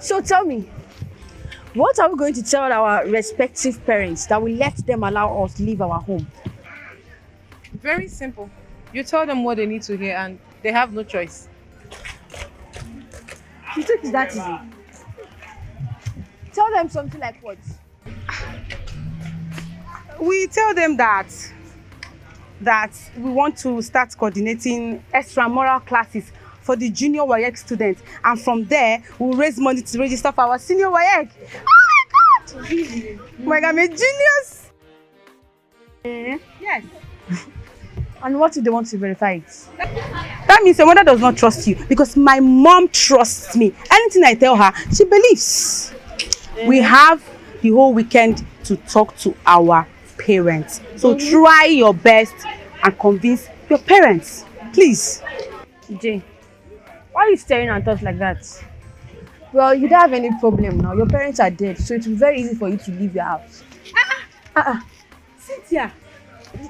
So tell me, what are we going to tell our respective parents that will let them allow us leave our home? Very simple. You tell them what they need to hear and they have no choice. You think it's that easy? Tell them something like what? We tell them that we want to start coordinating extramural classes for the junior WAEC students, and from there we'll raise money to register for our senior WAEC. Oh my God! Really? Oh my God, I'm a genius! Yes. And what if they want to verify it? That means your mother does not trust you, because my mom trusts me. Anything I tell her, she believes. We have the whole weekend to talk to our parents. So try your best and convince your parents. Please. Jay, why are you staring at us like that? Well, you don't have any problem now. Your parents are dead, so it will be very easy for you to leave your house. Cynthia.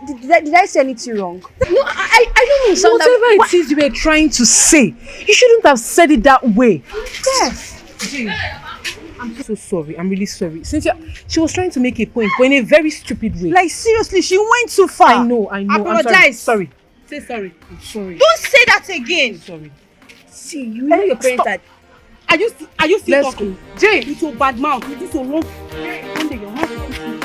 Did I say anything wrong? No, I don't understand. Whatever it is you were trying to say, you shouldn't have said it that way. Yes. Jay, I'm so sorry. I'm really sorry. Cynthia, she was trying to make a point, but in a very stupid way. Like seriously, she went too far. I know. Apologize. Sorry. Say sorry. I'm sorry. Don't say that again. I'm sorry. See, you know your parents are... Are you still Let's talking? go. Jay! It's your bad mouth. It is your wrong. One day your mouth will kiss you.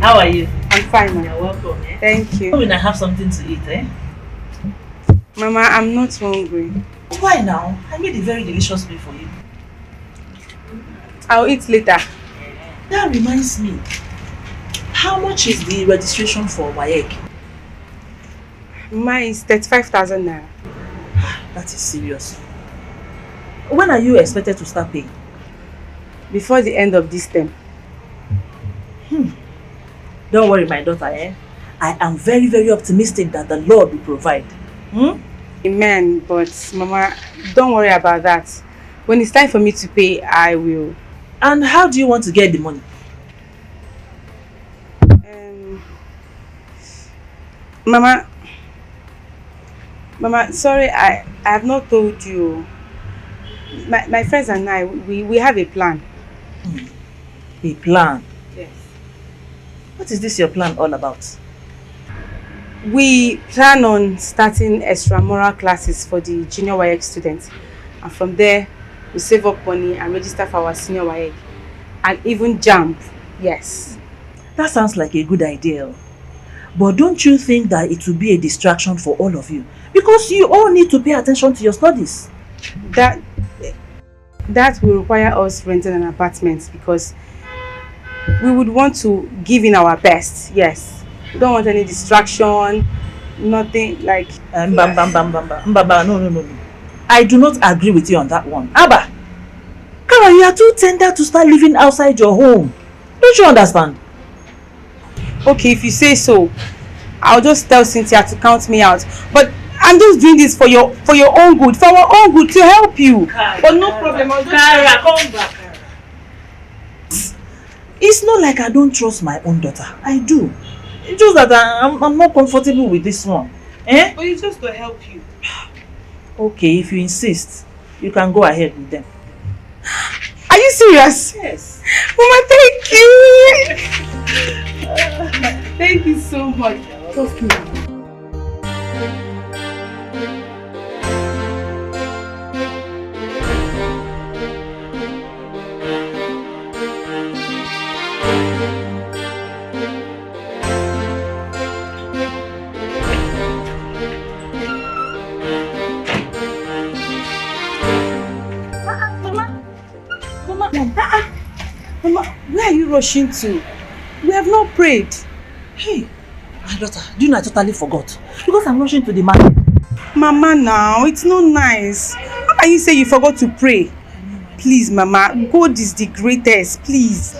How are you? I'm fine, ma. You're welcome. Eh? Thank you. When I have something to eat, eh? Mama, I'm not hungry. Why now? I made a very delicious meal for you. I'll eat later. That reminds me. How much is the registration for WAEC? Mine is 35,000 naira. That is serious. When are you expected to start paying? Before the end of this term. Don't worry, my daughter. Eh? I am very, very optimistic that the Lord will provide. Amen. But Mama, don't worry about that. When it's time for me to pay, I will. And how do you want to get the money? Mama, sorry, I have not told you. My friends and I, we have a plan. A plan? Yes. What is this your plan all about? We plan on starting extramural classes for the junior WAEC students. And from there, we save up money and register for our senior WAEC. And even jump. Yes. That sounds like a good idea. But don't you think that it will be a distraction for all of you? Because you all need to pay attention to your studies. that will require us renting an apartment because we would want to give in our best. Yes. We don't want any distraction, nothing like. Mbaba, no. I do not agree with you on that one. Abba, come on, you are too tender to start living outside your home. Don't you understand? Okay, if you say so, I'll just tell Cynthia to count me out. But I'm just doing this for your own good, for our own good, to help you. But no problem, I'll just come back. It's not like I don't trust my own daughter. I do. It's just that I'm not comfortable with this one. Eh? But it's just to help you. Okay, if you insist, you can go ahead with them. Are you serious? Yes. Mama, thank you. Thank you so much. Trust me. Mama, where are you rushing to? We have not prayed. Hey, my daughter, do you know I totally forgot? Because I'm rushing to the market. Mama, now, it's not nice. How can you say you forgot to pray? Please, Mama, God is the greatest, please.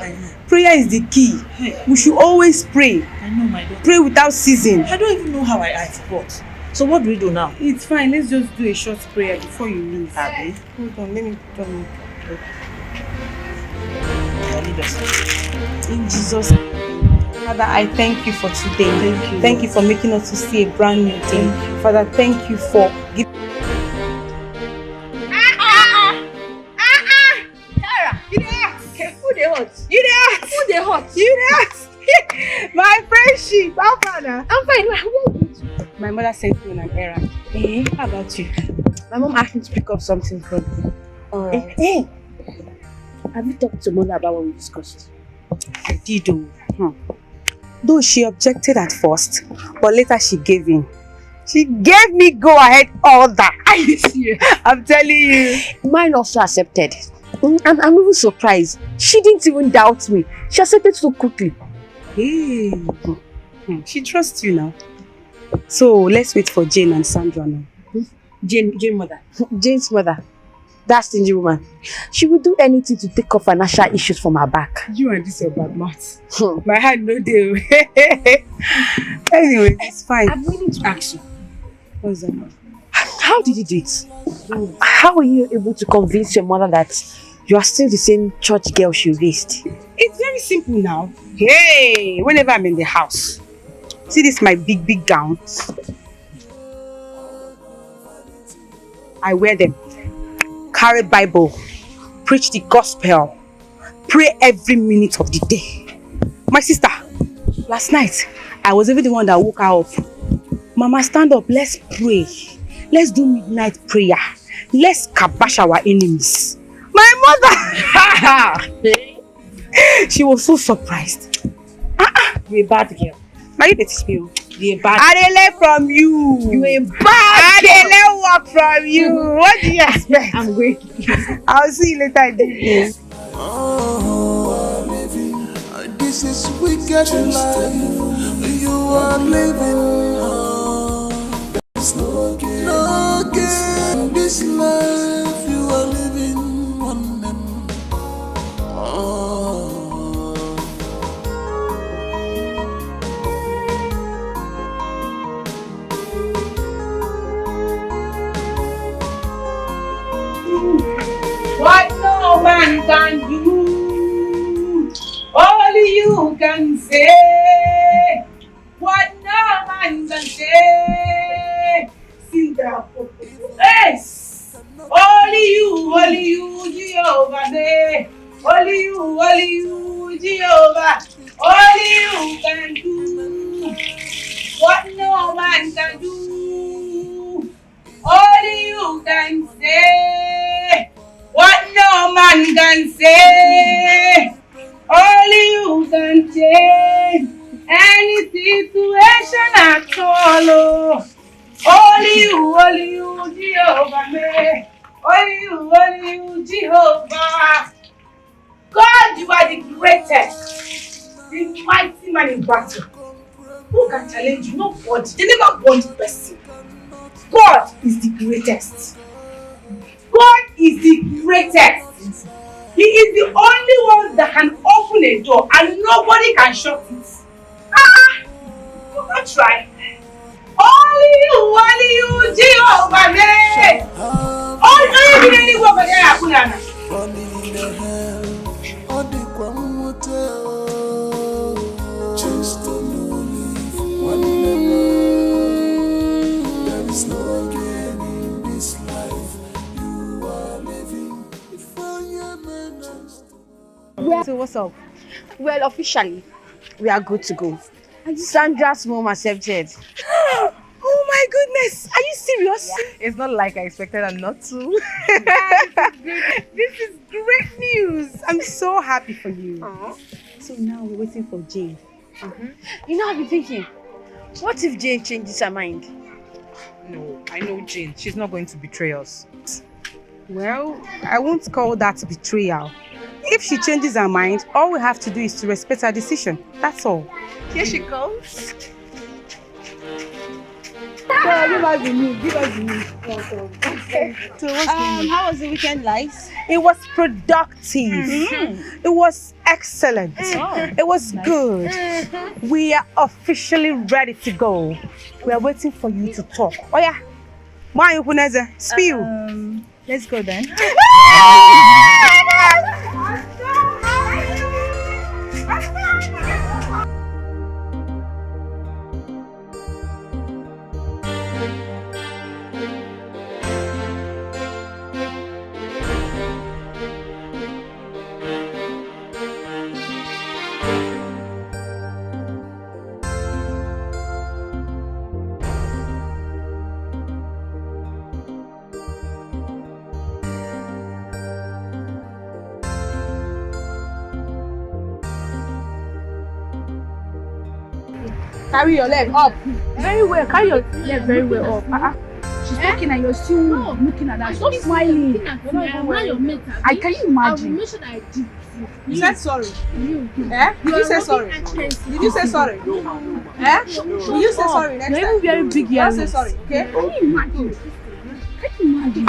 Prayer is the key. Hey. We should always pray. I know, my daughter. Pray without ceasing. I don't even know how I forgot. So what do we do now? It's fine, let's just do a short prayer before you leave. Abby? Hold on, let me put on. In Jesus' name. Father, I thank you for today. Thank you for making us to see a brand new day. Father, thank you for giving. Tara, you there? Who they hot? You there? Who they hot? You there? My friendship. How far now? I'm fine. Who are you? My mother sent me on an errand. How about you? My mom asked me to pick up something from you. Alright. Hey, have you talked to Mona about what we discussed? I did. Though she objected at first, but later she gave in. She gave me go ahead order. Are you serious? I'm telling you. Mine also accepted. I'm even surprised. She didn't even doubt me. She accepted so quickly. Hey. She trusts you now. So let's wait for Jane and Sandra now. Jane mother. Jane's mother. That stingy woman. She will do anything to take off financial issues from her back. You and this your bad mouth. My hand no deal. Anyway, it's fine. I'm willing to ask you. What's that? How did you do it? How were you able to convince your mother that you are still the same church girl she raised? It's very simple now. Hey, whenever I'm in the house, see this my big gowns. I wear them. Carry Bible, preach the gospel, pray every minute of the day. My sister, last night, I was even the one that woke her up. Mama, stand up, let's pray. Let's do midnight prayer. Let's kabash our enemies. My mother! She was so surprised. You're a bad girl. Now you teach me. You're a bad I didn't learn from you. You're a bad I didn't learn work from you. What do you expect? I'm going. I'll see you later in the evening. This is wicked life you are living. There's no gain. This life you are living. One name. What no man can do, only you can say. What no man can say. Sing that. Yes. Only you, Jehovah. Only you, Jehovah. Only you can do what no man can do. Only you can say what no man can say. Only you can change any situation at all. Only you, Jehovah. Only you, Jehovah. God, you are the greatest, the mighty man in battle. Who can challenge you? Nobody. They never born the person. God is the greatest. God is the greatest. He is the only one that can open a door and nobody can shut it. Do not try. Only you, Jehovah. Only you, Jehovah. Running in the hell, all the quamote, just to live one never. There is no gain in this life you are living. If I am a just So what's up? Well, officially, we are good to go. And Sandra's mom accepted. Oh my goodness, are you serious? It's not like I expected her not to. This is great news. I'm so happy for you. So now we're waiting for Jane. You know, I've been thinking, what if Jane changes her mind? No, I know Jane. She's not going to betray us. Well, I won't call that betrayal. If she changes her mind, all we have to do is to respect her decision. That's all. Here she comes. Give us the news. So How was the weekend, like? it was productive. It was excellent. It was good. We are officially ready to go. We are waiting for you to talk. Oh yeah. Spill. Let's go then. Carry your leg up. Very well. Carry your leg very well up. She's talking and you're still looking at her. Stop smiling. I can you imagine? You said sorry. Eh? Did you say sorry? Did you say sorry? Eh? Will you say sorry next time? You're very big Don't say earrings. sorry, okay? Can you imagine? Can you imagine?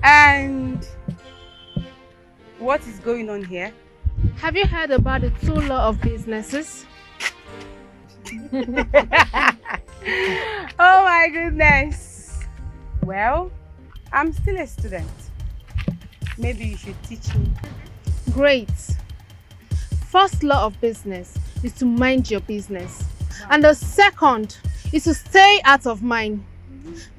And what is going on here? Have you heard about the two law of businesses? Oh my goodness. Well, I'm still a student. Maybe you should teach me. Great. First law of business is to mind your business. And the second is to stay out of mine.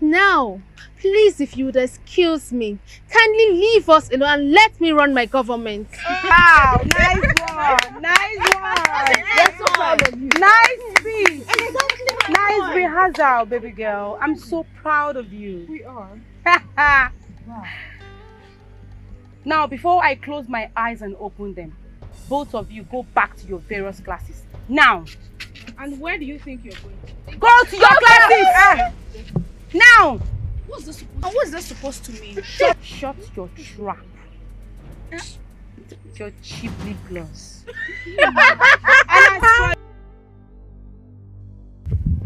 Now, please, if you would excuse me, kindly leave us alone and let me run my government. Wow, nice one. Nice one. We're so proud of you. Nice speech. Nice rehearsal, baby girl. I'm so proud of you. We are. Wow. Now, before I close my eyes and open them, both of you go back to your various classes. Now. And where do you think you're going? Go to your classes! Now! What's this supposed to mean? Shut your trap. Your cheap lip gloss.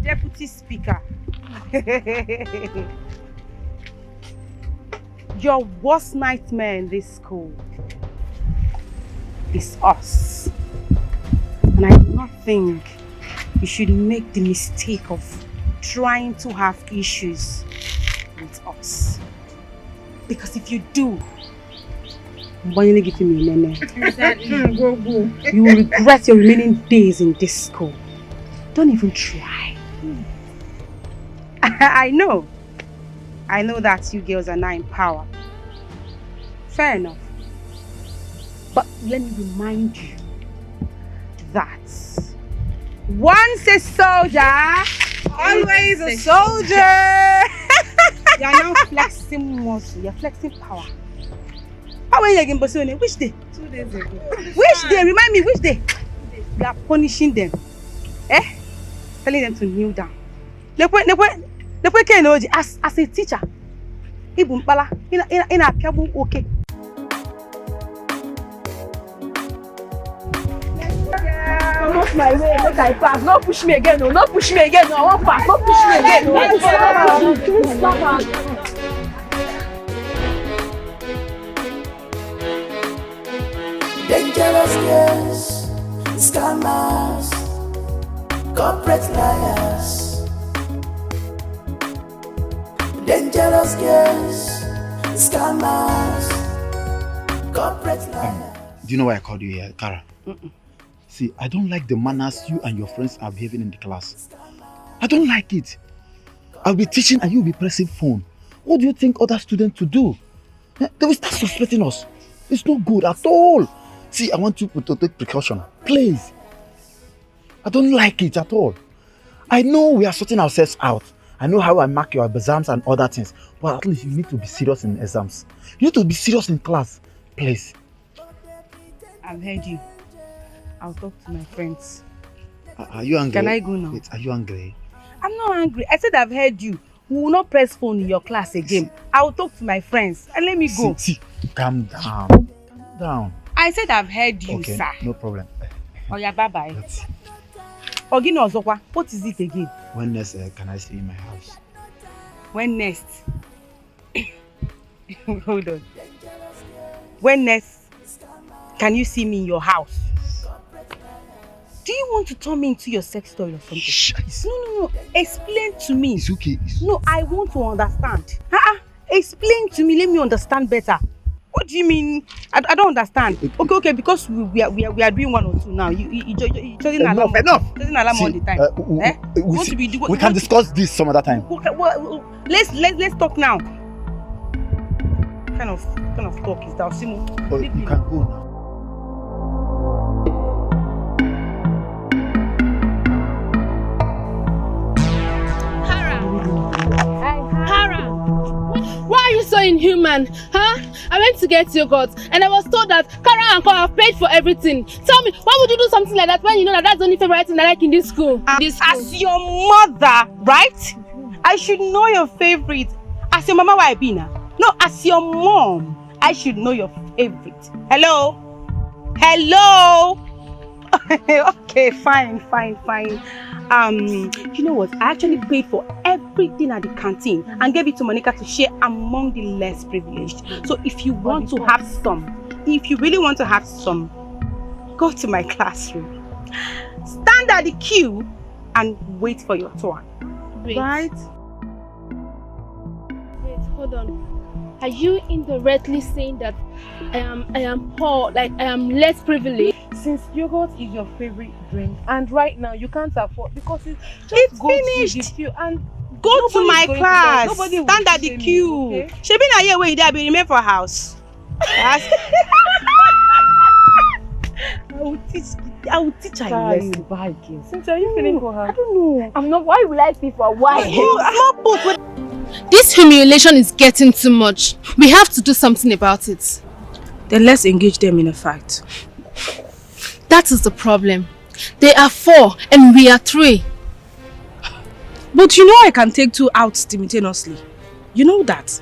Deputy Speaker. Your worst nightmare in this school is us. And I do not think you should make the mistake of trying to have issues with us. Because if you do, you will regret your remaining days in this school. Don't even try. I know that you girls are now in power. Fair enough. But let me remind you that once a soldier, always a soldier. You are now flexing muscle. You are flexing power. How are you again, Bosone? Which day? 2 days ago. Which day? Remind me, which day? You are punishing them. Eh? Telling them to kneel down. As a teacher, Ibu mpala. Ina piabu okay. Come off my way, make I pass. Don't push me again, no. Don't push me again, no. I won't pass. Don't push me again, no. Stop. Dangerous girls, scammers, corporate liars. Dangerous girls, scammers, corporate liars. Do you know why I called you here, Kara? See, I don't like the manners you and your friends are behaving in the class. I don't like it. I'll be teaching and you'll be pressing phone. What do you think other students to do? They will start suspecting us. It's not good at all. See, I want you to take precaution. Please. I don't like it at all. I know we are sorting ourselves out. I know how I mark your exams and other things. But at least you need to be serious in exams. You need to be serious in class. Please. I've heard you. I'll talk to my friends. Are you angry? Can I go now? Wait, are you angry? I'm not angry. I said I've heard you. We will not press phone in your class again. I will talk to my friends and let me go. See, calm down. Calm down. I said I've heard you, okay, sir. No problem. Oh yeah, bye-bye. Ogino Ozokwa, what is it again? When next can I see you in my house? When next? Hold on. When next can you see me in your house? Do you want to turn me into your sex toy or something? Shit. No. Explain to me. It's okay. No, I want to understand. Explain to me. Let me understand better. What do you mean? I don't understand. Okay, because we are doing one or two now. You doesn't allow enough. Doesn't allow all the time. We can discuss this some other time. Okay, well, let's talk now. What kind of talk is that, Simo? Oh, you can go now. Why are you so inhuman? Huh? I went to get yogurt and I was told that Kara and Ko have paid for everything. Tell me, why would you do something like that when you know that that's the only favorite thing I like in this school? As your mother, right? I should know your favorite. As your mama, why be now? No, as your mom, I should know your favorite. Hello? Okay, fine. You know what? I actually paid for everything at the canteen and gave it to Monica to share among the less privileged. So if you want to have some, if you really want to have some, go to my classroom. Stand at the queue and wait for your turn. Wait. Right? Wait, hold on. Are you indirectly saying that I am poor, like I am less privileged? Since yogurt is your favorite drink and right now you can't afford because It's finished. Go to my class. Stand at the queue. Okay? She be na here where you there be remain for house. I will teach her a lesson. Since are you feeling for her? I don't know. I'm not. Why will I pay for why? This humiliation is getting too much. We have to do something about it. Then let's engage them in a fight. That is the problem. They are 4 and we are 3. But you know I can take 2 out simultaneously. You know that.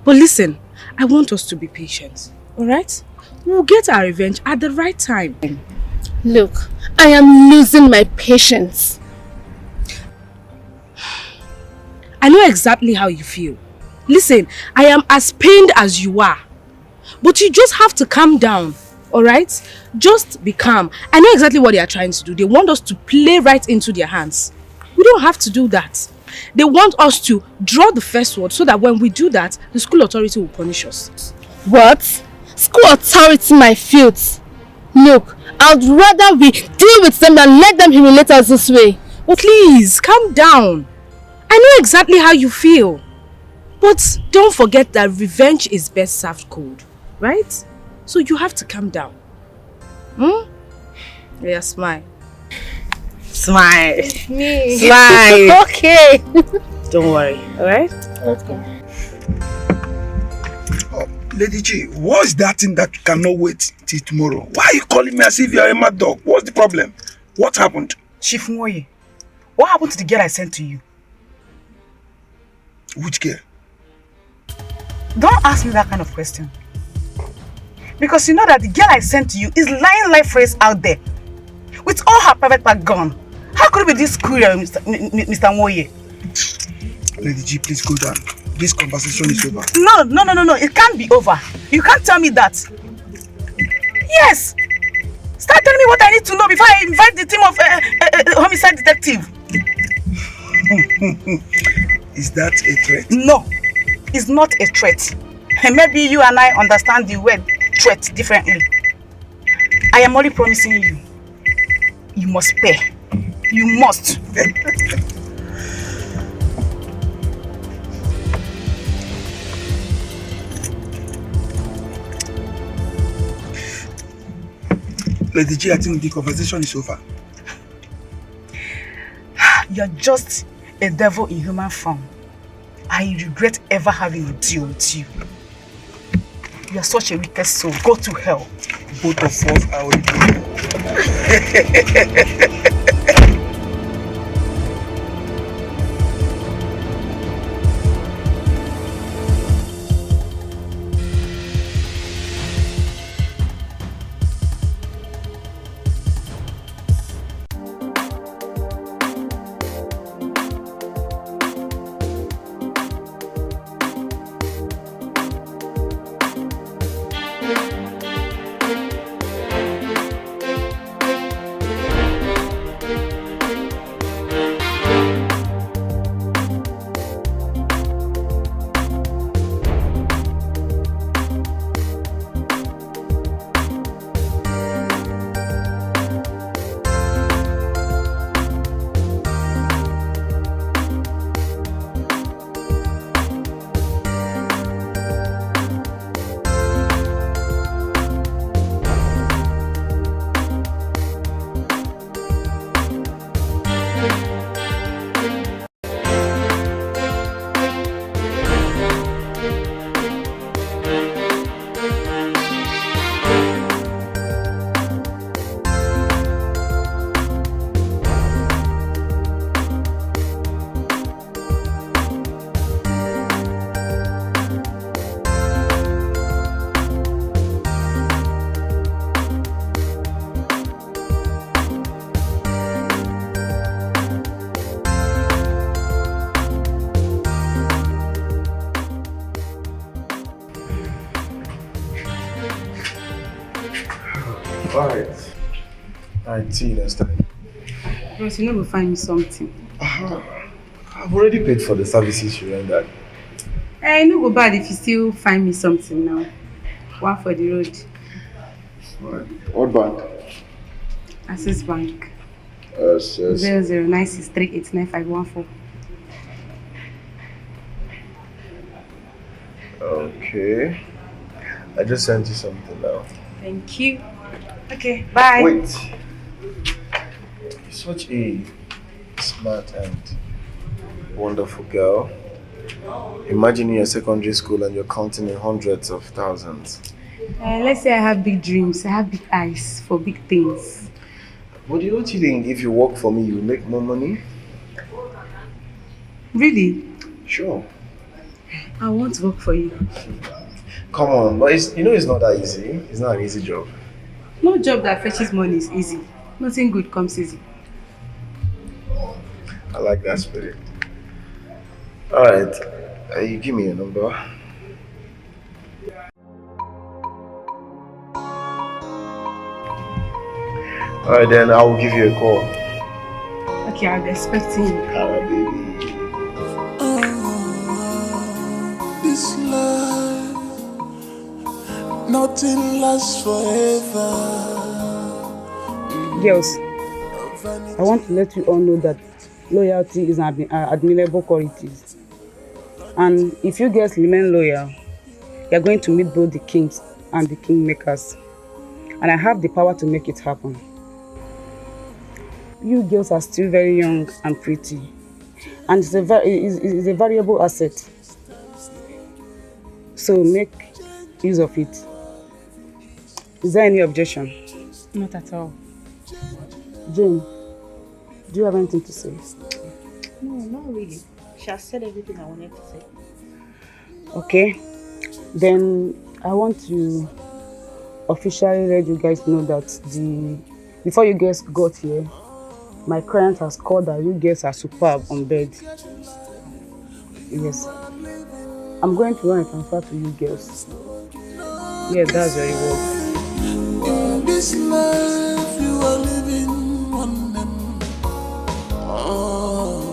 But listen, I want us to be patient. Alright? We'll get our revenge at the right time. Look, I am losing my patience. I know exactly how you feel. Listen, I am as pained as you are. But you just have to calm down. Alright? Just be calm. I know exactly what they are trying to do. They want us to play right into their hands. We don't have to do that. They want us to draw the first word so that when we do that, the school authority will punish us. What? School authority my fields? Look, I'd rather we deal with them than let them humiliate us this way. Oh, please, calm down. I know exactly how you feel. But don't forget that revenge is best served cold. Right? So you have to calm down. Yeah, smile. Smile. Me. Smile. Okay. Don't worry, alright? Okay. Oh, Lady G, what's that thing that cannot wait till tomorrow? Why are you calling me as if you're a mad dog? What's the problem? What happened? Chief Nwoye, what happened to the girl I sent to you? Which girl? Don't ask me that kind of question. Because you know that the girl I sent to you is lying life race out there. With all her private part gone. How could it be this cruel, Mr. Moye? Lady G, please go down. This conversation is over. No. It can't be over. You can't tell me that. Yes. Start telling me what I need to know before I invite the team of homicide detective. Is that a threat? No, it's not a threat. Maybe you and I understand the word threat differently. I am only promising you. You must pay. You must. Lady G, I think the conversation is over. You're just a devil in human form. I regret ever having a deal with you. You are such a wicked soul. Go to hell. Both of us are already. Alright, see you next time. Bros, you know we'll find me something. I've already paid for the services you rendered. I know go bad if you still find me something now. One for the road. Alright, what bank? Access Bank. Yes. 0096389514. Okay. I just sent you something now. Thank you. Okay, bye. Wait. You're such a smart and wonderful girl. Imagine you're in secondary school and you're counting in hundreds of thousands. Let's say I have big dreams. I have big eyes for big things. But you don't think if you work for me, you make more money? Really? Sure. I want to work for you. Come on, but it's not that easy. It's not an easy job. No job that fetches money is easy. Nothing good comes easy. I like that spirit. Alright, you give me your number. Alright, then I will give you a call. Okay, I'll be expecting you. Alright, baby. This life, nothing lasts forever. Girls, I want to let you all know that loyalty is an admirable quality. And if you girls remain loyal, you're going to meet both the kings and the kingmakers. And I have the power to make it happen. You girls are still very young and pretty. And it's a valuable asset. So make use of it. Is there any objection? Not at all. Jane, do you have anything to say? No, not really. She has said everything I wanted to say. Okay. Then I want to officially let you guys know that before you guys got here, my client has called that you guys are superb on bed. Yes. I'm going to run a transfer to you girls. Yes, that's very well. In this life you are living one name. Oh.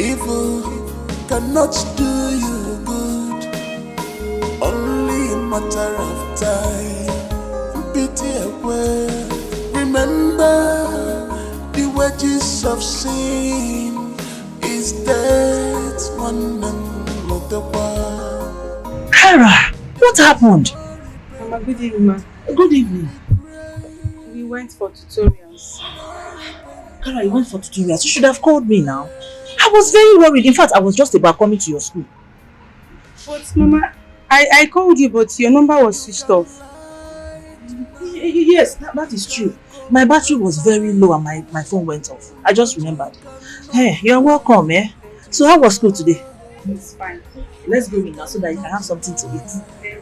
Evil cannot do you good, only a matter of time. Pity away. Remember, the wages of sin is death. One and not the one. Kara, what happened? Mama, good evening, ma. Good evening. We went for tutorials. Kara, you went for tutorials. You should have called me now. I was very worried. In fact, I was just about coming to your school. But Mama, I called you, but your number was switched off. Yes, that is true. My battery was very low and my phone went off. I just remembered. Hey, you're welcome, eh? So how was school today? It's fine. Let's go in now so that you can have something to eat.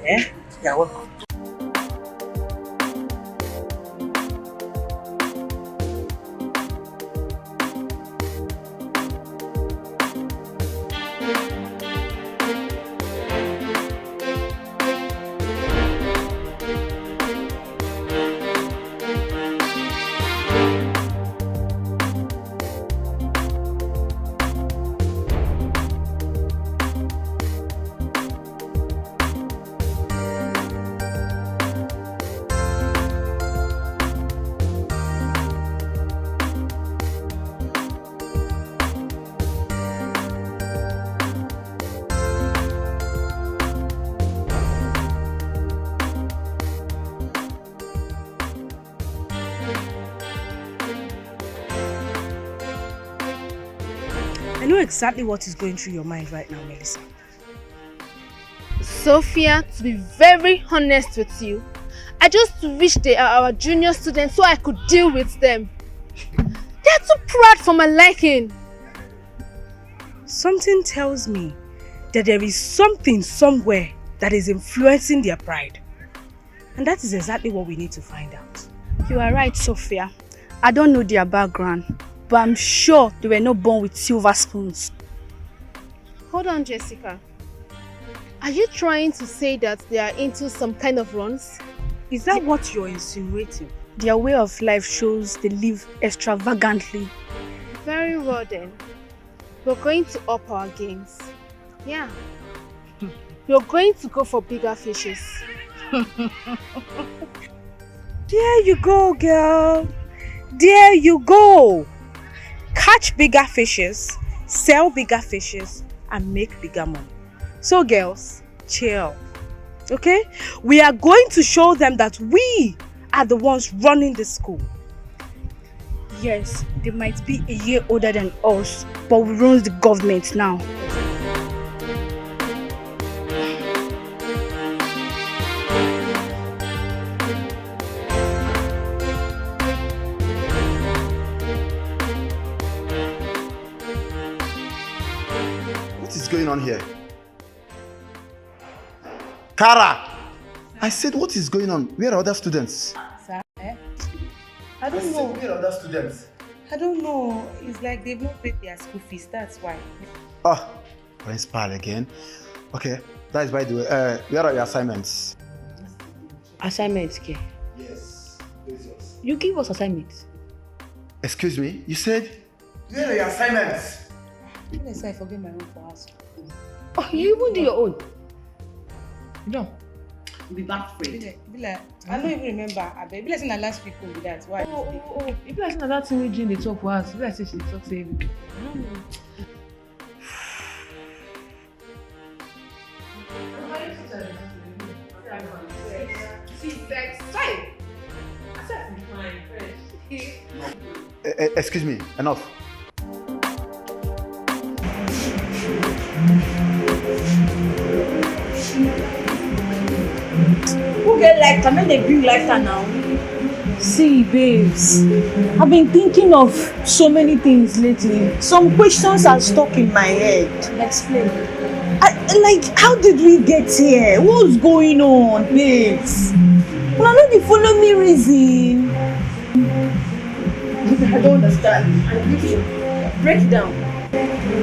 Eh? You're welcome. I know exactly what is going through your mind right now, Melissa. Sophia, to be very honest with you, I just wish they are our junior students so I could deal with them. They're too proud for my liking. Something tells me that there is something somewhere that is influencing their pride. And that is exactly what we need to find out. You are right, Sophia. I don't know their background, but I'm sure they were not born with silver spoons. Hold on, Jessica. Are you trying to say that they are into some kind of runs? Is that what you're insinuating? Their way of life shows they live extravagantly. Very well then. We're going to up our games. Yeah. We're going to go for bigger fishes. There you go, girl. There you go. Catch bigger fishes, sell bigger fishes, and make bigger money. So girls, chill. Okay? We are going to show them that we are the ones running the school. Yes, they might be a year older than us, but we run the government now. What is going on here? Kara! I said, what is going on? Where are other students? Sir, I don't know. Where are other students? I don't know. It's like they've not paid their school fees. That's why. Oh, principal again. Okay, that is by the way. Where are your assignments? Assignments, K. Yes. You give us assignments. Excuse me, you said? Where are your assignments? Unless I forget my own for us. Oh, you even do your own. No. We'll be back free. I don't even remember. I bet. Be like saying that last week will be that. Why? Oh. If you like that thing we Jane they talk for us, if I say she talk say everything. I don't know. Excuse me, enough. Who get lighter? When they bring lighter now. See, babes, I've been thinking of so many things lately. Some questions are stuck in my head. Explain. Like, how did we get here? What's going on, babes? Well, I know you follow me reason. I don't understand. Break it down.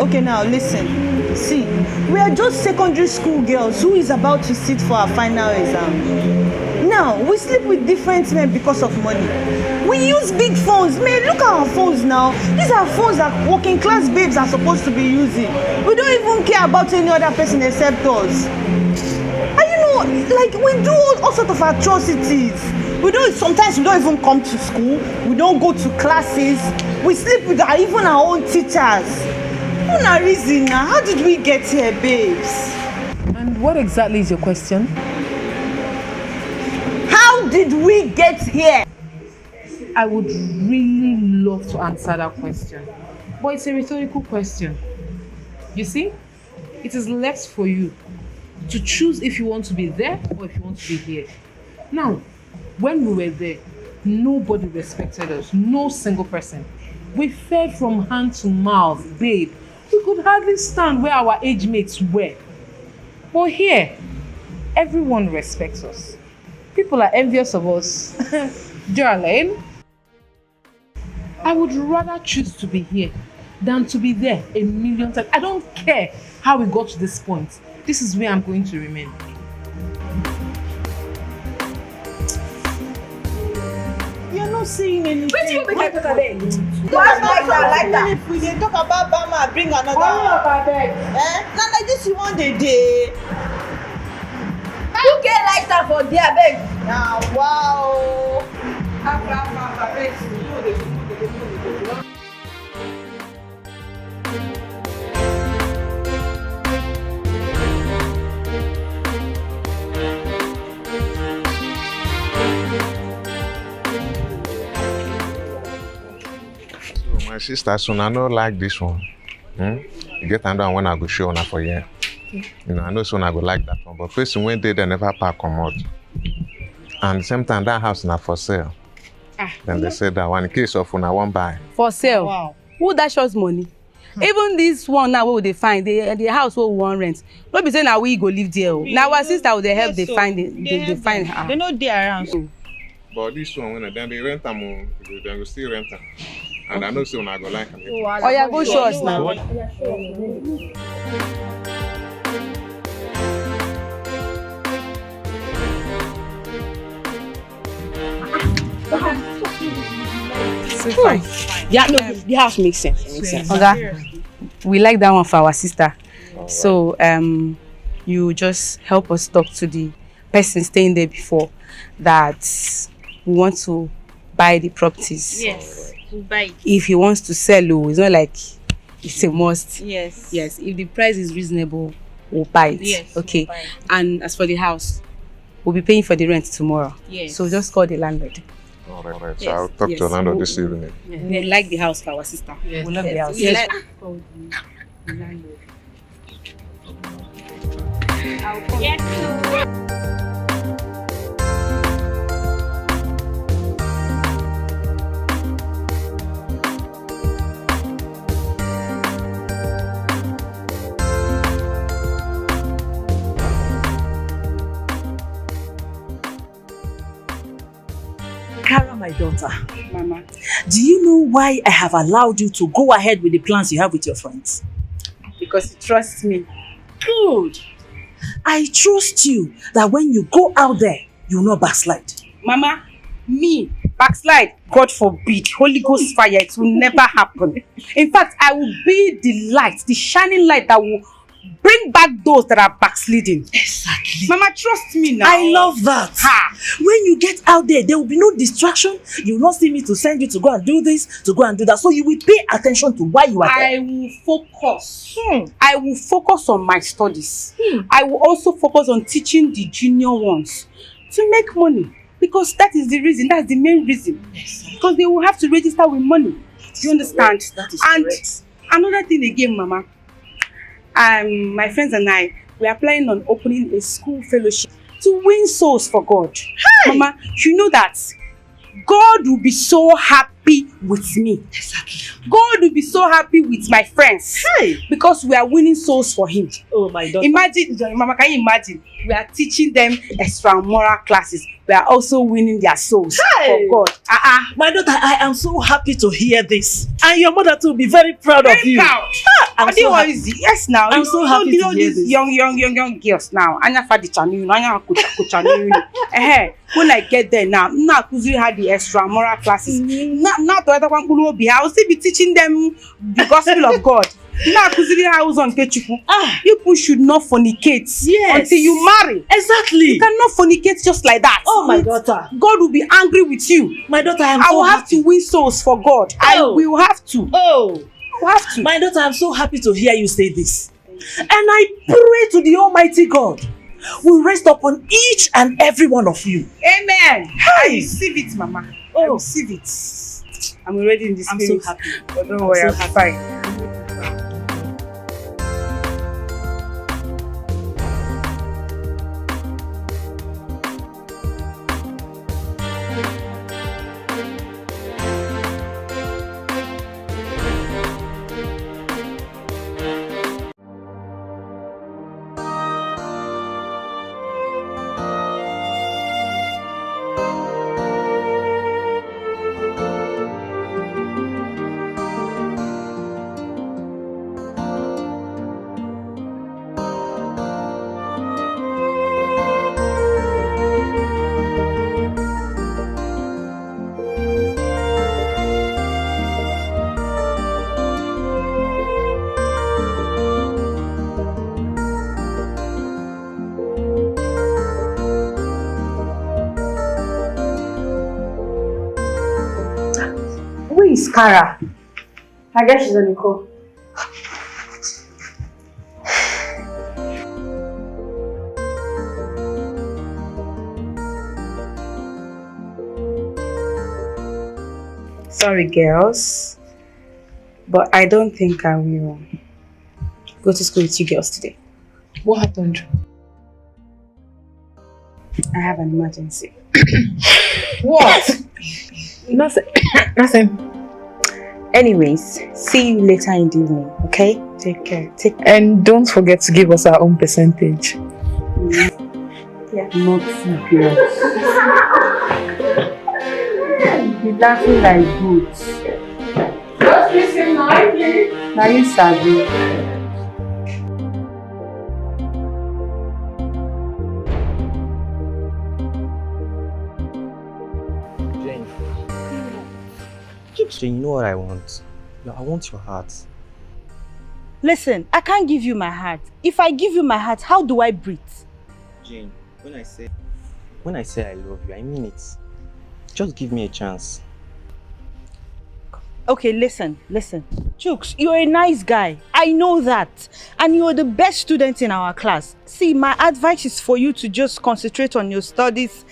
Okay, now listen. See, we are just secondary school girls who is about to sit for our final exam. Now, we sleep with different men because of money. We use big phones. Man, look at our phones now. These are phones that working class babes are supposed to be using. We don't even care about any other person except us. And you know, like, we do all sorts of atrocities. Sometimes we don't even come to school. We don't go to classes. We sleep with even our own teachers. No reason now. How did we get here, babes? And what exactly is your question? How did we get here? I would really love to answer that question, but it's a rhetorical question. You see, it is left for you to choose if you want to be there or if you want to be here. Now, when we were there, nobody respected us, no single person. We fed from hand to mouth, babe. We could hardly stand where our age mates were. But here, everyone respects us. People are envious of us. Darling, I would rather choose to be here than to be there a million times. I don't care how we got to this point. This is where I'm going to remain. You're not saying anything. Wait till you make I talk about Like that. If we dey talk about Bama, bring another. Now like this you want the day. Who get lighter for there, beg? Now, wow. So my sister, so I no like this one. You get another one when I go show una for here. You know, I know soon I go like that one, but person when they never pack come out. And the same time that house na for sale. Then they said that one in case of una won't buy. For sale. Wow. Who dash us money? Even this one now what would they find? The house what we want rent. Not be saying now we go live there. Now our sister would they help they find it. They find her. They know they around. But this one when then they rent them, they go still rent them. And I know soon I go like them. Oh yeah, go show us now. Fine. Yeah, no, the house makes sense. Okay. We like that one for our sister. Right. So you just help us talk to the person staying there before that we want to buy the properties. Yes, we'll buy it. If he wants to sell, it's not like it's a must. Yes. Yes. If the price is reasonable, we'll buy it. Yes. Okay. We'll buy it. And as for the house, we'll be paying for the rent tomorrow. Yes. So just call the landlord. All right. So Yes. I'll talk to Orlando this evening. We like the house for our sister. Yes. We love the house. Yes. Kara, my daughter, Mama. do you know why I have allowed you to go ahead with the plans you have with your friends? Because you trust me. Good. I trust you that when you go out there, you will not backslide. Mama, me, backslide, God forbid, Holy Ghost fire, it will never happen. In fact, I will be the light, the shining light that will bring back those that are backsliding. Exactly. Mama, trust me now. I love that. Ha. When you get out there, there will be no distraction. You will not see me to send you to go and do this, to go and do that. So you will pay attention to why you are there. I will focus. I will focus on my studies. I will also focus on teaching the junior ones to make money. Because that is the reason, that's the main reason. Because they will have to register with money. You understand? That is And correct. another thing again, Mama. My friends and I, we are planning on opening a school fellowship to win souls for God. Mama, you know that God will be so happy with me. Exactly. God will be so happy with my friends. Because we are winning souls for Him. Oh my daughter. Imagine, Mama, can you imagine? We are teaching them extramural classes. We are also winning their souls for God. My daughter, I am so happy to hear this. And your mother too will be very proud of you. I'm so happy. Yes, now. I'm so happy you to know hear these this. young girls now. Anya fadi chanu, anya kucha when I get there now, Kuzuri had the extramural classes. Not to other one I will still be teaching them the gospel of God. Now Kuzuri house on Kechuku. People should not fornicate until you marry. Exactly. You cannot fornicate just like that. Oh my daughter. God will be angry with you. My daughter, I will have to win souls for God. I will have to. Have to. My daughter, I'm so happy to hear you say this. And I pray to the Almighty God will rest upon each and every one of you. Amen. I receive it, Mama. I receive it. I'm already in this spirit. I'm so happy. But don't worry, so I'm fine. Where is Kara? I guess she's on the call. Sorry, girls, but I don't think I will go to school with you girls today. What happened? I have an emergency. What? Nothing. Anyways, see you later in the evening, okay? Take care. And don't forget to give us our own percentage. Yeah. Not you girls. You're dancing like boots. Just listen nicely. Now you sabi. Jane, you know what I want? I want your heart. Listen, I can't give you my heart. If I give you my heart, how do I breathe? Jane, when I say I love you, I mean it. Just give me a chance. Okay, listen. Chooks, you're a nice guy. I know that. And you're the best student in our class. See, my advice is for you to just concentrate on your studies.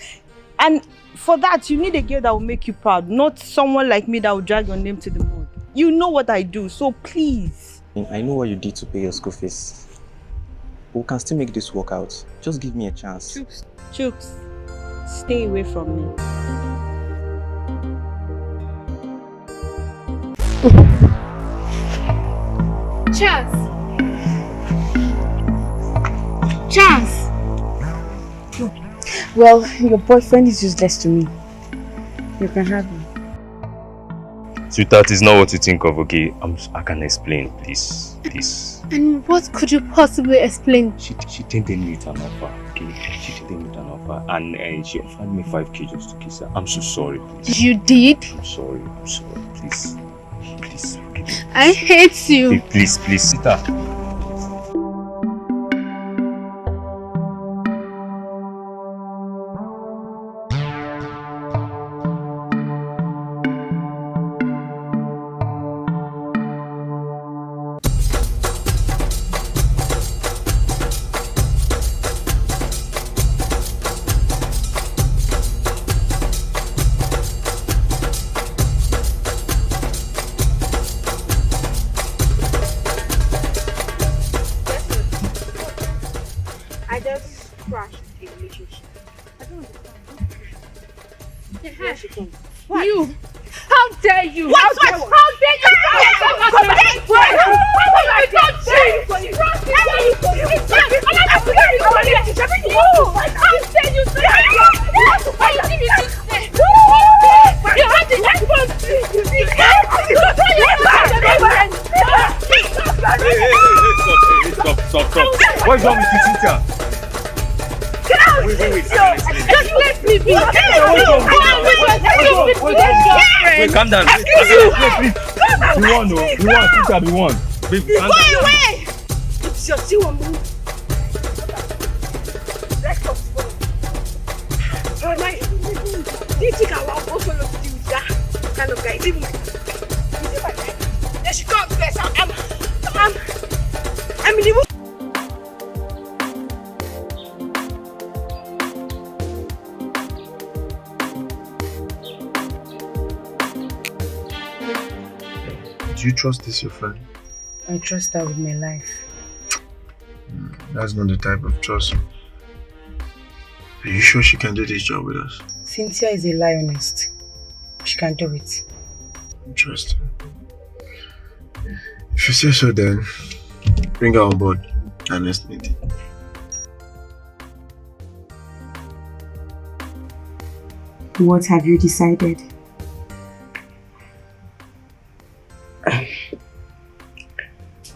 And for that, you need a girl that will make you proud, not someone like me that will drag your name to the mud. You know what I do, so please. I know what you did to pay your school fees. But we can still make this work out. Just give me a chance. Chooks, stay away from me. Chance. Well, your boyfriend is useless to me. You can have him. Sweetheart, is not what you think of, okay? I can explain, please. And what could you possibly explain? She tempted me with an offer, okay? She tempted me with an offer, and she offered me 5K just to kiss her. I'm so sorry, please. You did? I'm sorry, please. Please, forgive me. I hate you. Please, sweetheart. crashed a relationship. I don't understand. Here she comes. What? You! How dare you! What? How dare you! Stop. What's wrong with you, teacher? Get out! Wait. Just let me be. Wait, calm down. Please. We won, teacher, we won. Babe, calm down. Wait! It's your two on move. Rest of the phone. Do you think I will also look to you with that kind of guy? Is it my guy? Then she comes first. I'm in the mood. Do you trust this your friend? I trust her with my life. That's not the type of trust. Are you sure she can do this job with us? Cynthia is a lioness. She can do it. Interesting. If you say so, then bring her on board our next meeting. What have you decided?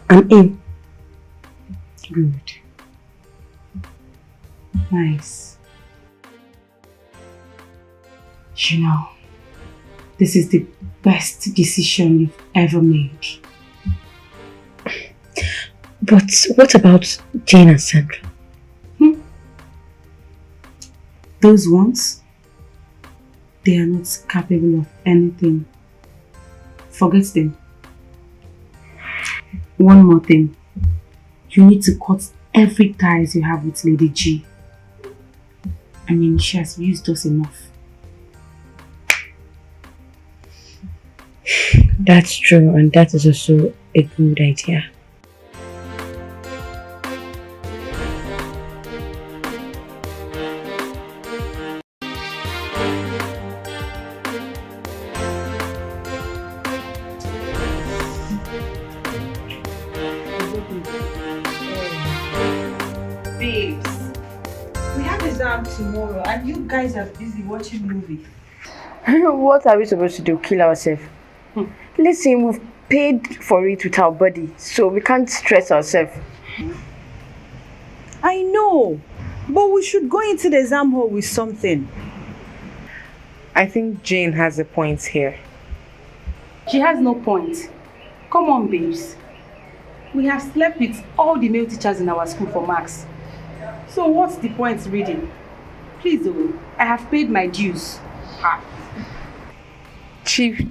I'm in. Good. Nice. You know, this is the best decision you've ever made. But what about Jane and Sandra? Those ones, they are not capable of anything. Forget them. One more thing. You need to cut every ties you have with Lady G. I mean, she has used us enough. That's true, and that is also a good idea. Tomorrow, and you guys are busy watching movie. What are we supposed to do? Kill ourselves? Listen, we've paid for it with our body, so we can't stress ourselves. I know, but we should go into the exam hall with something. I think Jane has a point here. She has no point. Come on, babes. We have slept with all the male teachers in our school for marks. So what's the point reading? Please, though, I have paid my dues. Chief.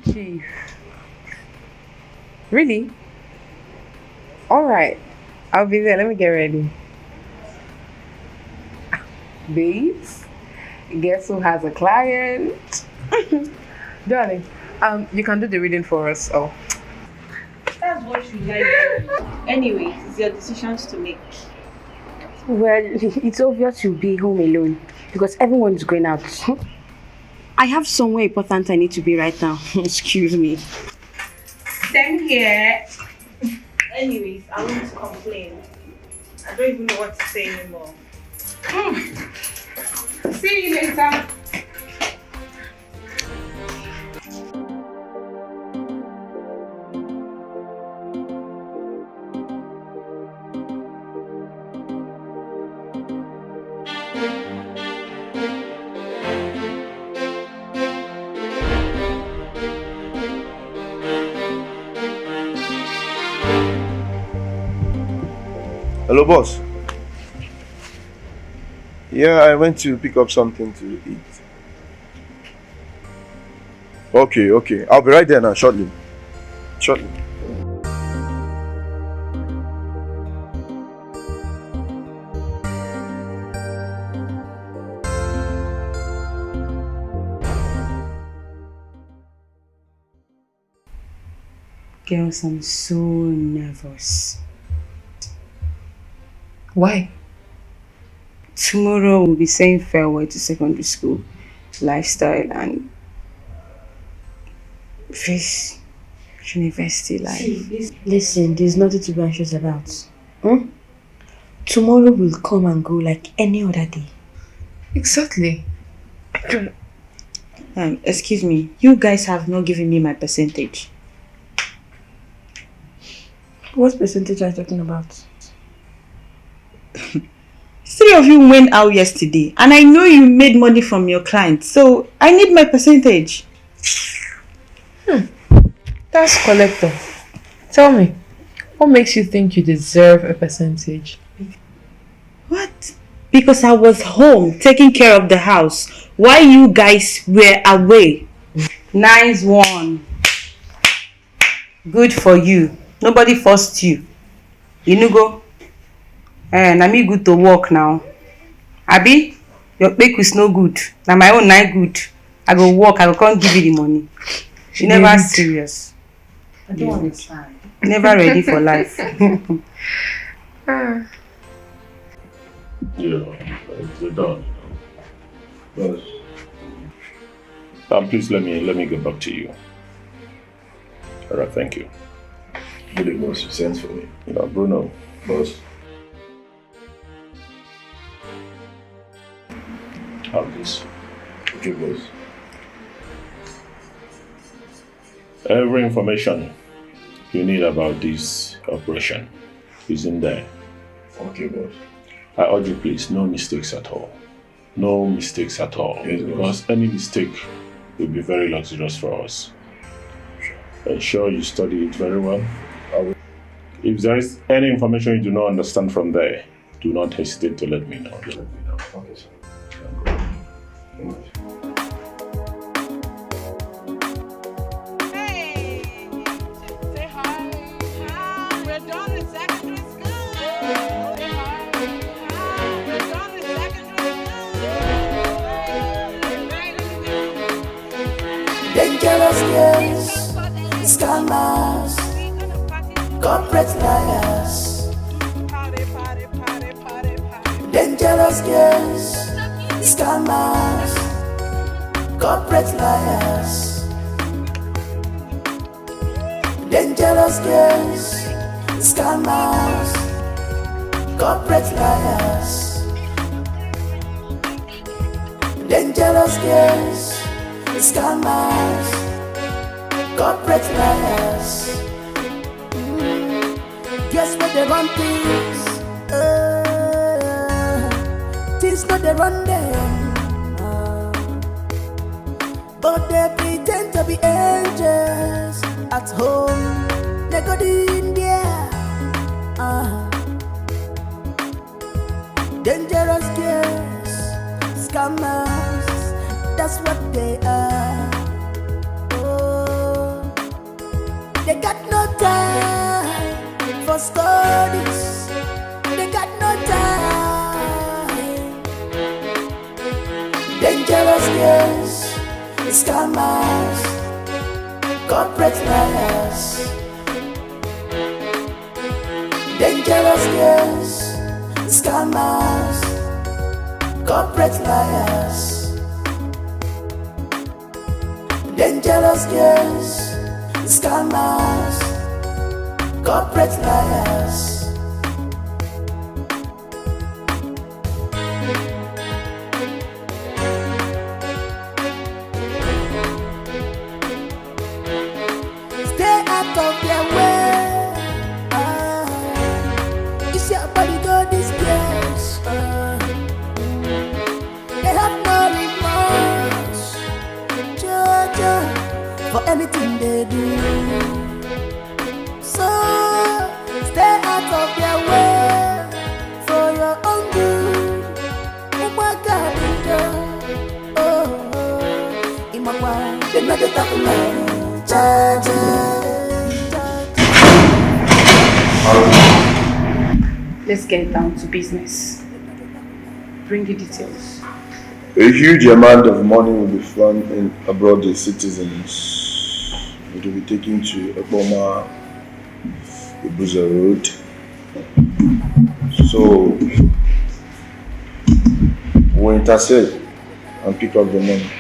Really? Alright. I'll be there. Let me get ready. Babes, guess who has a client? Darling, you can do the reading for us. Oh. That's what you like. Anyway, it's your decisions to make. Well, it's obvious you'll be home alone because everyone is going out. I have somewhere important I need to be right now. Excuse me. Same here. Anyways, I won't complain. I don't even know what to say anymore. See you later. Hello, boss. Yeah, I went to pick up something to eat. Okay. I'll be right there now, shortly. Girls, I'm so nervous. Why? tomorrow we'll be saying farewell to secondary school lifestyle and face university life. Listen, there's nothing to be anxious about. Tomorrow will come and go like any other day. Exactly. Excuse me, you guys have not given me my percentage. What percentage are you talking about? 3 of you went out yesterday and I know you made money from your clients, so I need my percentage. That's collector. Tell me, what makes you think you deserve a percentage? What? Because I was home taking care of the house while you guys were away. Nice one. Good for you. Nobody forced you. You go. Na me good to work now. Abi, your bake is no good. Now my own night good. I go work. I can't give you the money. You never serious. I don't understand. Never ready for life. It's done. Yes. Please let me get back to you. All right, thank you. Bullied, boss, you sent for me. Bruno. Boss. Have this. Okay, boss. Every information you need about this operation is in there. Okay, boss. I urge you, please, no mistakes at all. No mistakes at all. Yes, because any mistake will be very luxurious for us. Ensure you study it very well. If there is any information you do not understand from there, do not hesitate to let me know. Okay, sir. Dangerous girls, scammers, corporate liars. Dangerous girls, scammers, corporate liars. Dangerous girls, scammers, corporate liars. Dangerous girls, scammers, corporate liars. Guess what they run things? Things not they run them. But they pretend to be angels at home. They go to India. Dangerous girls, scammers, that's what they are. Oh, they got no time for studies. They got no time. Dangerous girls, scammers, corporate liars. Dangerous girls, scammers, corporate liars. Dangerous girls, scammers, corporate liars. Stay out of their way. It's your body go these girls. They have no remorse. For anything they do. So stay out of their way for your own good. Oh my God, oh, Imakwa, they not the talk about. Let's get down to business. Bring the details. A huge amount of money will be flown in abroad the citizens. It will be taken to Eboma, Ibuza Road. So, We'll intercede and pick up the money.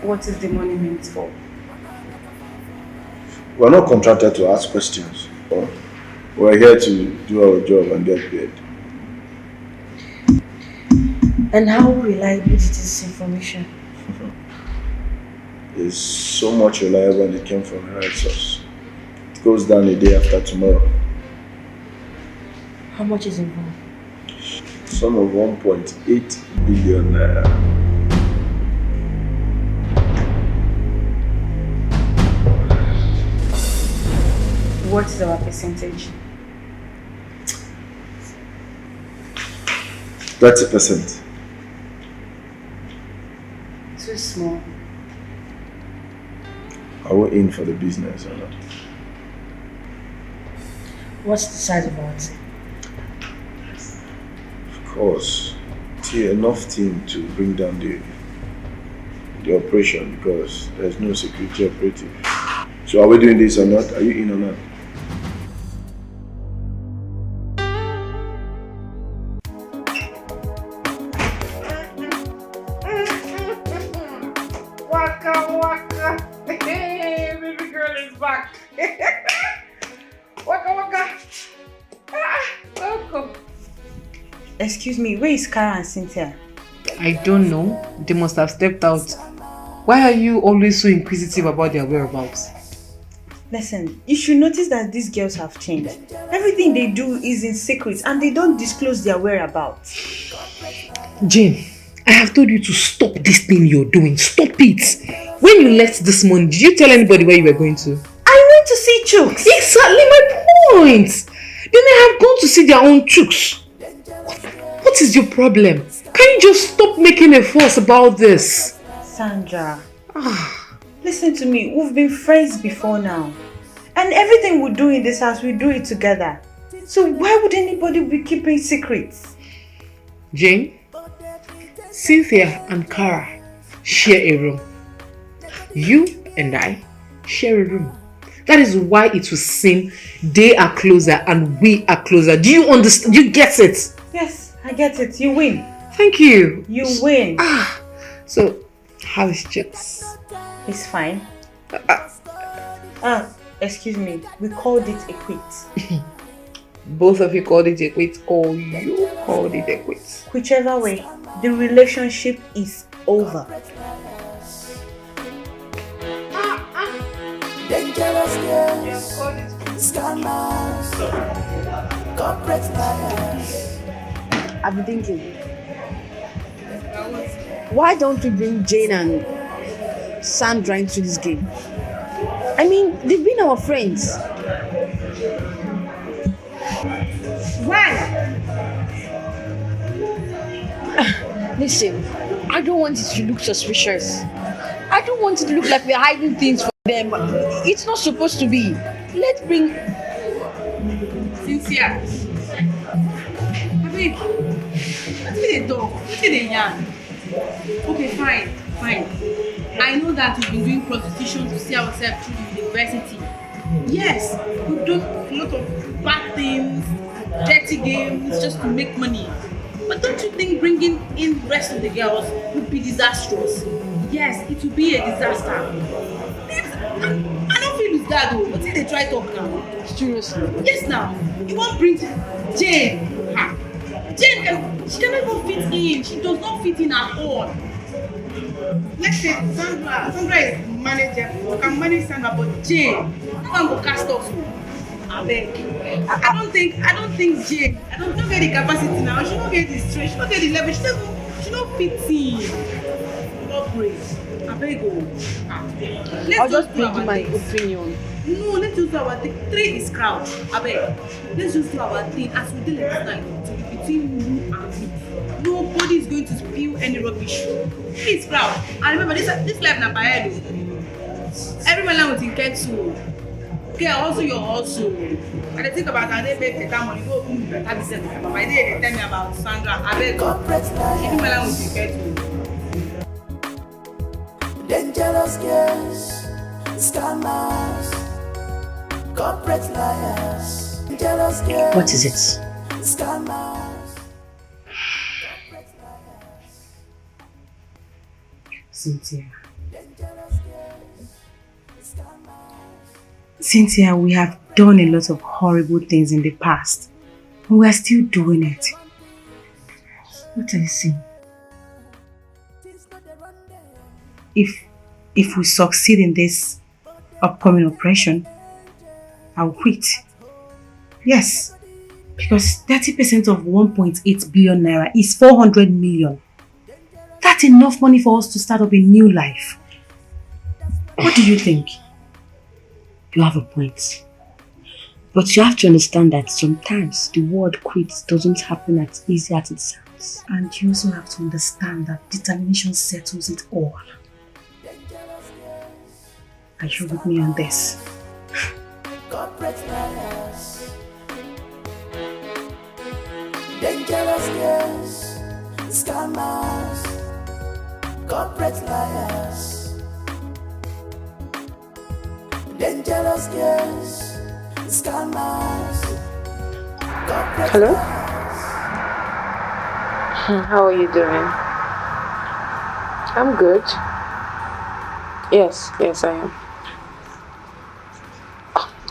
What is the money meant for? We're not contracted to ask questions. We're here to do our job and get paid. And how reliable is this information? It's so much reliable and it came from the right source. It goes down a day after tomorrow. How much is involved? Sum of 1.8 billion naira. What is our percentage? 30%. Too small. Are we in for the business or not? What's the size of our team? Of course. Enough team to bring down the operation because there's no security operative. So are we doing this or not? Are you in or not? Waka waka. Hey, baby girl is back. Waka waka. Welcome. Excuse me, where is Kara and Cynthia? I don't know. They must have stepped out. Why are you always so inquisitive about their whereabouts? Listen, you should notice that these girls have changed. Everything they do is in secret and they don't disclose their whereabouts. Jane, I have told you to stop this thing you're doing. Stop it. When you left this morning, did you tell anybody where you were going to? I went to see Chooks. Exactly my point. They may have gone to see their own Chooks. What is your problem? Can you just stop making a fuss about this? Sandra, listen to me. We've been friends before now. And everything we do in this house, we do it together. So why would anybody be keeping secrets? Jane, Cynthia and Kara share a room. You and I share a room. That is why it will seem they are closer and we are closer. Do you understand? You get it? Yes, I get it. You win. Thank you. You win. So, how is Chicks? It's fine. Excuse me. We called it a quit. Both of you called it a quit or you called it a quit? Whichever way, the relationship is over. Dangerous girls, scammers, corporate liars. I've been thinking, why don't we bring Jane and Sandra into this game? I mean, they've been our friends. Why? Listen, I don't want it to look suspicious. I don't want it to look like we're hiding things from them. It's not supposed to be. Let's bring Cynthia. Abeg, what did they talk? What did they yarn? Okay, fine. I know that we've been doing prostitution to see ourselves through the university. Yes, we've done a lot of bad things, dirty games, just to make money. But don't you think bringing in the rest of the girls would be disastrous? Yes, it will be a disaster. I don't feel it's that though. What if they try talk now? Seriously? Yes, now. You won't bring Jane. Jane, she cannot even fit in. She does not fit in at all. Let's say Sandra is manager. You can manage Sandra, but Jane, no one will cast off. I beg. I don't think Jane. I don't get the capacity now. She don't get the strength. She don't get the level. She don't fit in. Not great. I beg you. I'll just bring you my opinion. No, let's just do our thing. 3 is crowd. I beg. Let's just do our thing as we did last night. To be between you and me. Nobody is going to spill any rubbish. 3 is crowd. And remember, this life na by head. Every man with intent to. Okay, also your hustle. And I think about how they make better money. Go open better business. My day they tell me about Sandra. I beg. Every man with intent to. Dangerous girls, scammers, corporate liars. Dangerous girls. What is it? Scammers. Cynthia, we have done a lot of horrible things in the past. And we are still doing it. What are you saying? If we succeed in this upcoming operation, I'll quit. Yes. Because 30% of 1.8 billion naira is 400 million. That's enough money for us to start up a new life. What do you think? You have a point. But you have to understand that sometimes the word quit doesn't happen as easy as it sounds. And you also have to understand that determination settles it all. Are you with me on this? Corporate liars, dangerous girls, scammers, corporate liars, dangerous girls, scammers, corporate Hello? liars. How are you doing? I'm good. Yes, I am.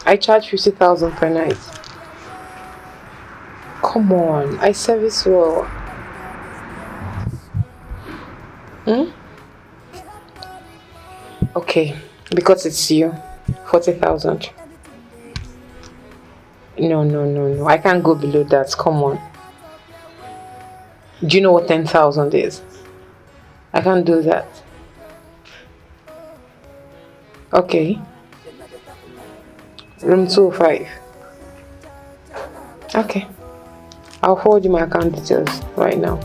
I charge 50,000 per night. Come on, I service well. Okay, because it's you, 40,000. No, I can't go below that, come on. Do you know what 10,000 is? I can't do that. Okay. Room 205. Okay. I'll forward you my account details right now.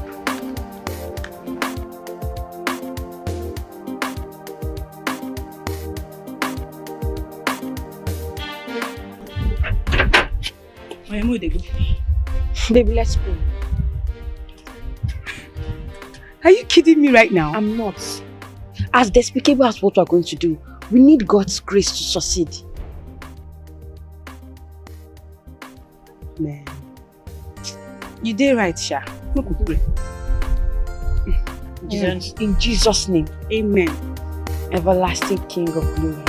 Baby, let's go. Are you kidding me right now? I'm not. As despicable as what we're going to do, we need God's grace to succeed. Man. You did right, Sha. Look, pray. In Jesus' name. Amen. Everlasting King of glory.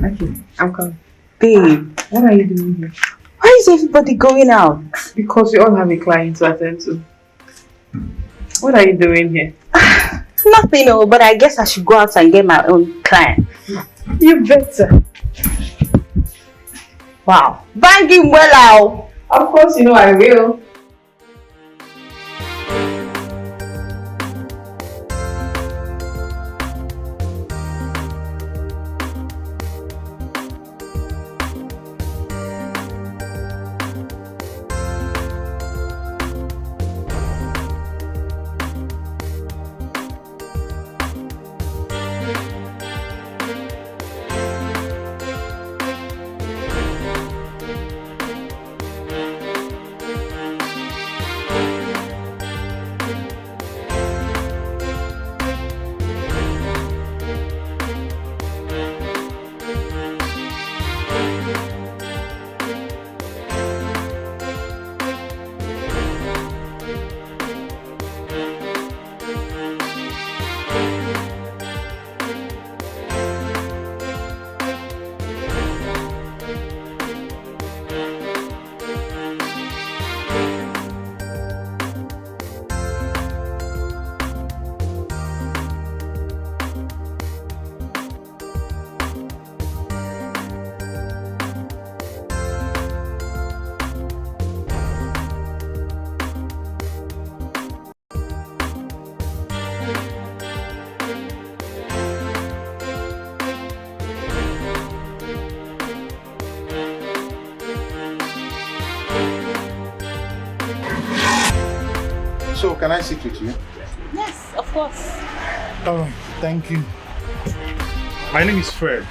Okay, I'm coming. Babe, What are you doing here? why is everybody going out? Because we all have a client to attend to. What are you doing here? Nothing, but I guess I should go out and get my own client. You better. Wow. Bang him well out. Of course, you know I will. So, can I sit with you? Yes, of course. Oh, thank you. My name is Fred.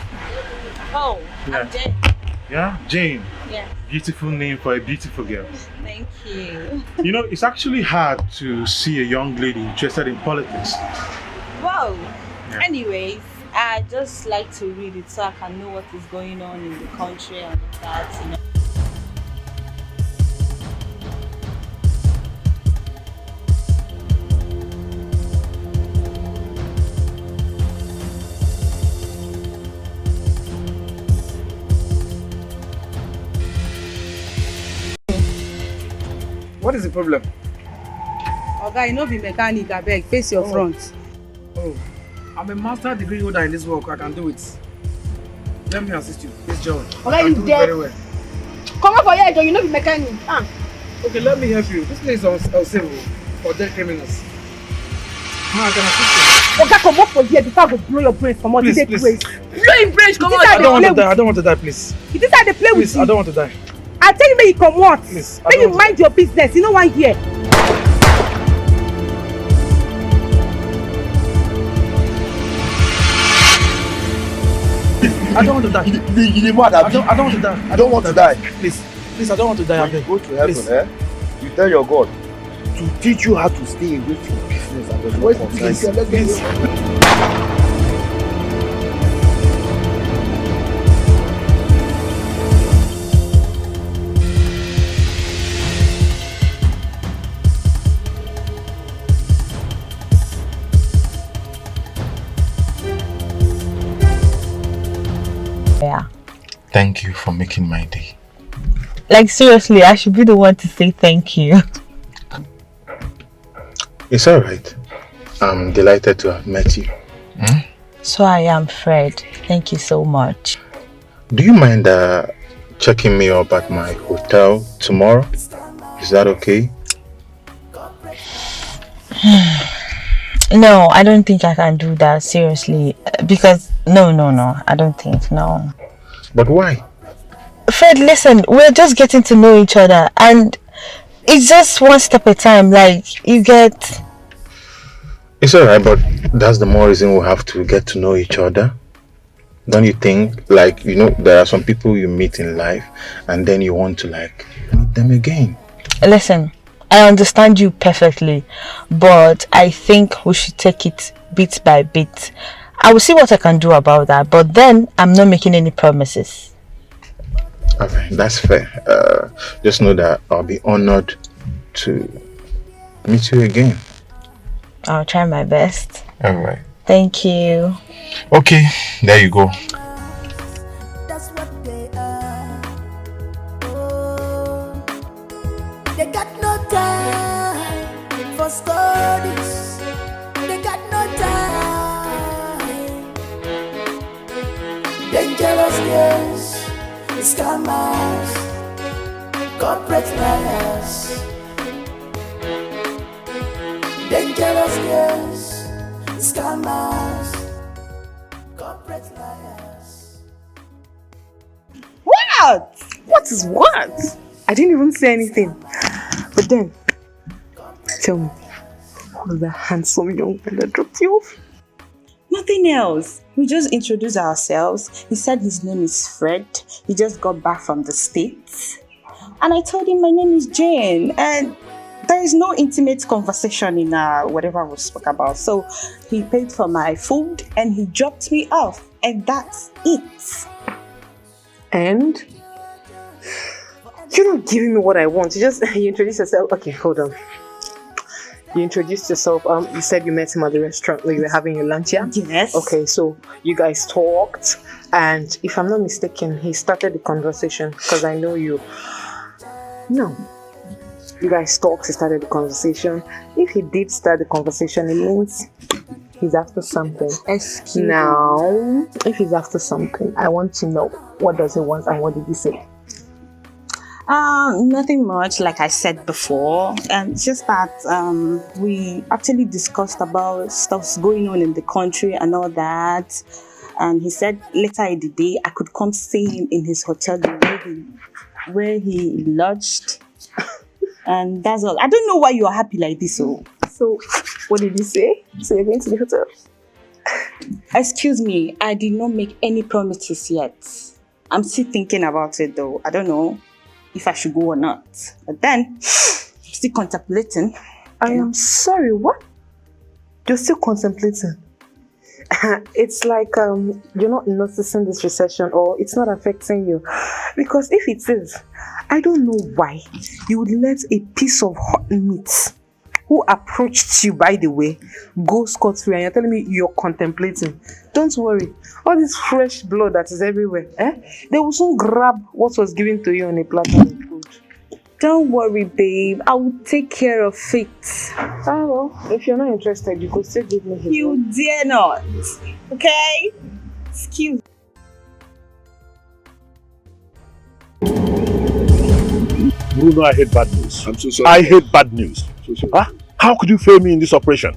Oh, I'm Jane. Yeah, Jane. Yeah. Beautiful name for a beautiful girl. Thank you. You know, it's actually hard to see a young lady interested in politics. Wow. Yeah. Anyways, I just like to read it so I can know what is going on in the country and all that, you know. What is the problem? Oga, you no be mechanic, abeg, face your front. Oh, I'm a master degree holder in this work. I can do it. Let me assist you. This job. Oga, you dead. Very well. Come up for here, John. You no be mechanic. Okay, let me help you. This place is unsafe for dead criminals. How I can assist you? Oga, come up for here before I go blow your brains from all this place. Blow your brains, come on. I don't want to die. I don't want to die, please. You decide to play with Please, I don't want to die. I tell you, make you come out. Please, Make you mind your business. You know one here. I don't want to die. You mad at me? I don't want to die. I don't want to die. Please, I don't want to die. When you go to heaven, you tell your God to teach you how to stay away from business and the work of science. Yeah. Thank you for making my day. Like seriously, I should be the one to say thank you. It's alright. I'm delighted to have met you. So I am Fred. Thank you so much. Do you mind checking me up at my hotel tomorrow? Is that okay? No, I don't think I can do that, seriously. Because, no, I don't think, no. But why? Fred, listen, we're just getting to know each other and it's just one step at a time, like, you get... It's alright, but that's the more reason we have to get to know each other. Don't you think? Like, you know, there are some people you meet in life and then you want to, like, meet them again. Listen, I understand you perfectly, but I think we should take it bit by bit. I will see what I can do about that, but then I'm not making any promises. Okay, that's fair. Just know that I'll be honored to meet you again. I'll try my best. Alright. Thank you. Okay, there you go. That's what they are. Oh, they got no time for studies. They got no time. Dangerous girls, scammers, corporate liars. Dangerous girls, scammers, corporate liars. What? What is what? I didn't even say anything. But then, tell me, who's the handsome young man that dropped you off? Nothing else. We just introduced ourselves. He said his name is Fred. He just got back from the States. And I told him my name is Jane. And there is no intimate conversation in whatever we spoke about. So he paid for my food and he dropped me off. And that's it. And you're not giving me what I want. You introduced yourself. Okay, hold on. You introduced yourself. You said you met him at the restaurant where you were having your lunch, yeah? Yes. Okay, so you guys talked, and if I'm not mistaken, he started the conversation because I know you. No. You guys talked, he started the conversation. If he did start the conversation, it means he's after something. Excuse me. Now, if he's after something, I want to know what does he want and what did he say? Nothing much, like I said before. It's just that we actually discussed about stuffs going on in the country and all that. And he said later in the day I could come see him in his hotel where he lodged. And that's all. I don't know why you are happy like this. So, what did you say? So you're going to the hotel? Excuse me, I did not make any promises yet. I'm still thinking about it though. I don't know if I should go or not. But then, still contemplating. I am sorry, what? You're still contemplating? It's like you're not noticing this recession or it's not affecting you. Because if it is, I don't know why you would let a piece of hot meat who approached you, by the way, go scot-free and you're telling me you're contemplating. Don't worry. All this fresh blood that is everywhere, they will soon grab what was given to you on a platter of food. Don't worry, babe. I will take care of it. Ah, well, if you're not interested, you could still give me his You own. dare not. Okay? Excuse me. Bruno, I hate bad news. I'm so sorry. I hate bad news. Huh? How could you fail me in this operation?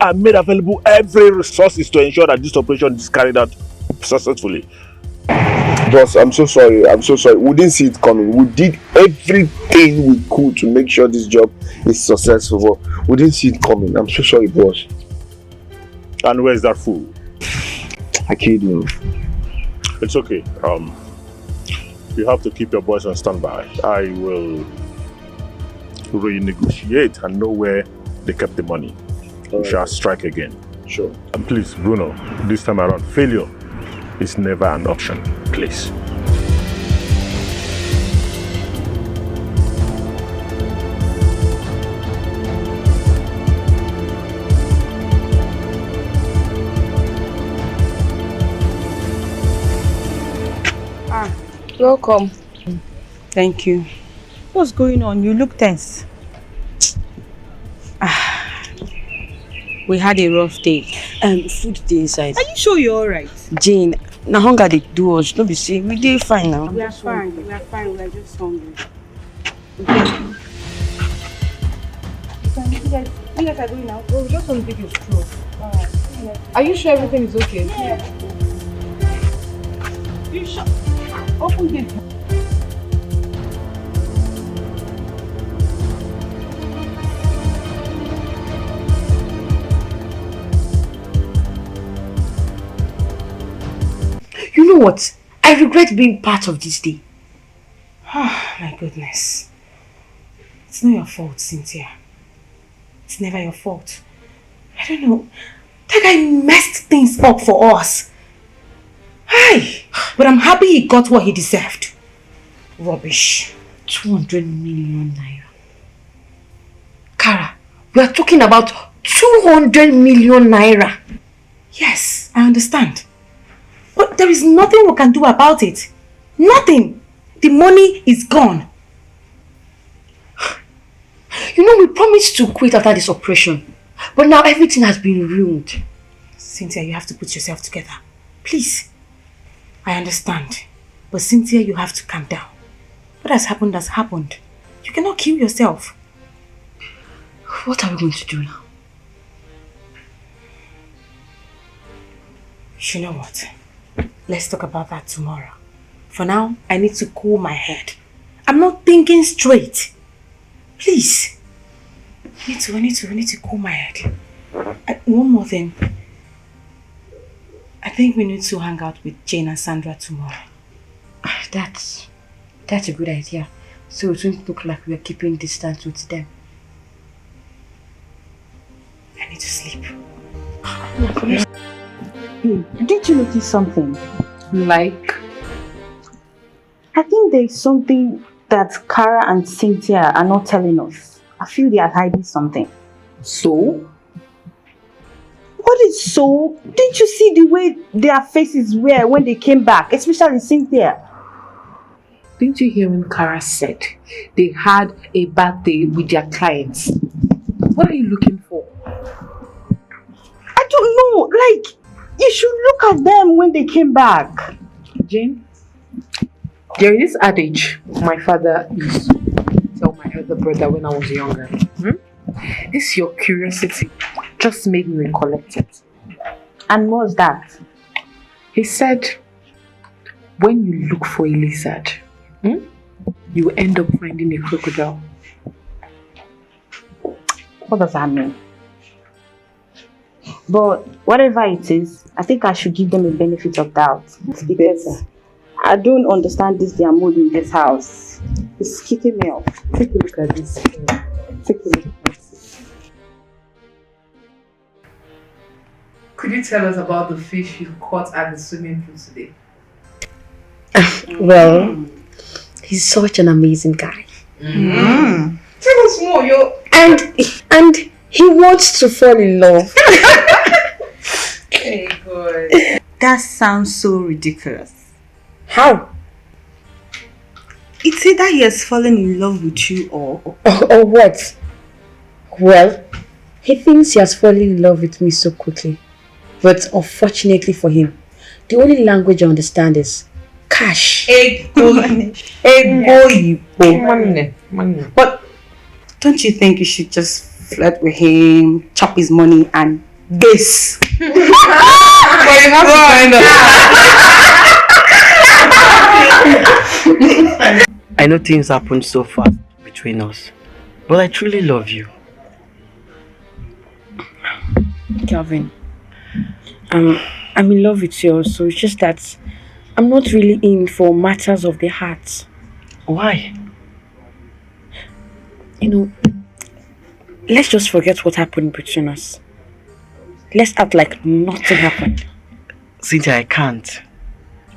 I made available every resources to ensure that this operation is carried out successfully. Boss, I'm so sorry. I'm so sorry. We didn't see it coming. We did everything we could to make sure this job is successful. But we didn't see it coming. I'm so sorry, boss. And where's that fool? I killed him. It's okay. You have to keep your boys on standby. I will renegotiate and know where they kept the money. We shall strike again. Sure. And please, Bruno, this time around, failure is never an option. Please. Welcome. Thank you. What's going on? You look tense. We had a rough day. Food dey inside. Are you sure you're alright? Jane, na hunger dey do us. Don't be say we dey fine now. We are fine. We are fine. We are just hungry. You guys are going now? Oh, we just want to take a stroll. Are you sure everything is okay? Yeah. You sure? Open the door. You know what? I regret being part of this day. Oh, my goodness. It's not your fault, Cynthia. It's never your fault. I don't know. That guy messed things up for us. Hi! But I'm happy he got what he deserved. Rubbish. 200 million naira. Kara, we are talking about 200 million naira. Yes, I understand. But there is nothing we can do about it. Nothing. The money is gone. You know, we promised to quit after this operation. But now everything has been ruined. Cynthia, you have to put yourself together. Please. I understand. But Cynthia, you have to calm down. What has happened has happened. You cannot kill yourself. What are we going to do now? You know what? Let's talk about that tomorrow. For now, I need to cool my head. I'm not thinking straight. Please. I need to cool my head. One more thing. I think we need to hang out with Jane and Sandra tomorrow. That's a good idea. So it won't look like we are keeping distance with them. I need to sleep. Hey, did you notice something? Like? I think there is something that Kara and Cynthia are not telling us. I feel they are hiding something. So? What is so? Didn't you see the way their faces were when they came back? Especially Cynthia. Didn't you hear when Kara said they had a bad day with their clients? What are you looking for? I don't know. Like, you should look at them when they came back. Jane, there is this adage my father used to tell my elder brother when I was younger. This your curiosity just made me recollect it. And what's that? He said, when you look for a lizard, you end up finding a crocodile. What does that mean? But whatever it is, I think I should give them a benefit of doubt. Because I don't understand their mood in this house. It's kicking me off. Take a look at this. Take a look at this. Could you tell us about the fish you caught at the swimming pool today? Well, he's such an amazing guy. Tell us more, And he wants to fall in love. Hey, good. That sounds so ridiculous. How? It's either he has fallen in love with you or what? Well, he thinks he has fallen in love with me so quickly. But unfortunately for him, the only language I understand is cash. Money. But don't you think you should just flirt with him, chop his money, and this? But you have to find out. I know things happen so fast between us, but I truly love you. Calvin, I'm in love with you also. It's just that I'm not really in for matters of the heart. Why? You know, let's just forget what happened between us. Let's act like nothing happened. Cynthia, I can't.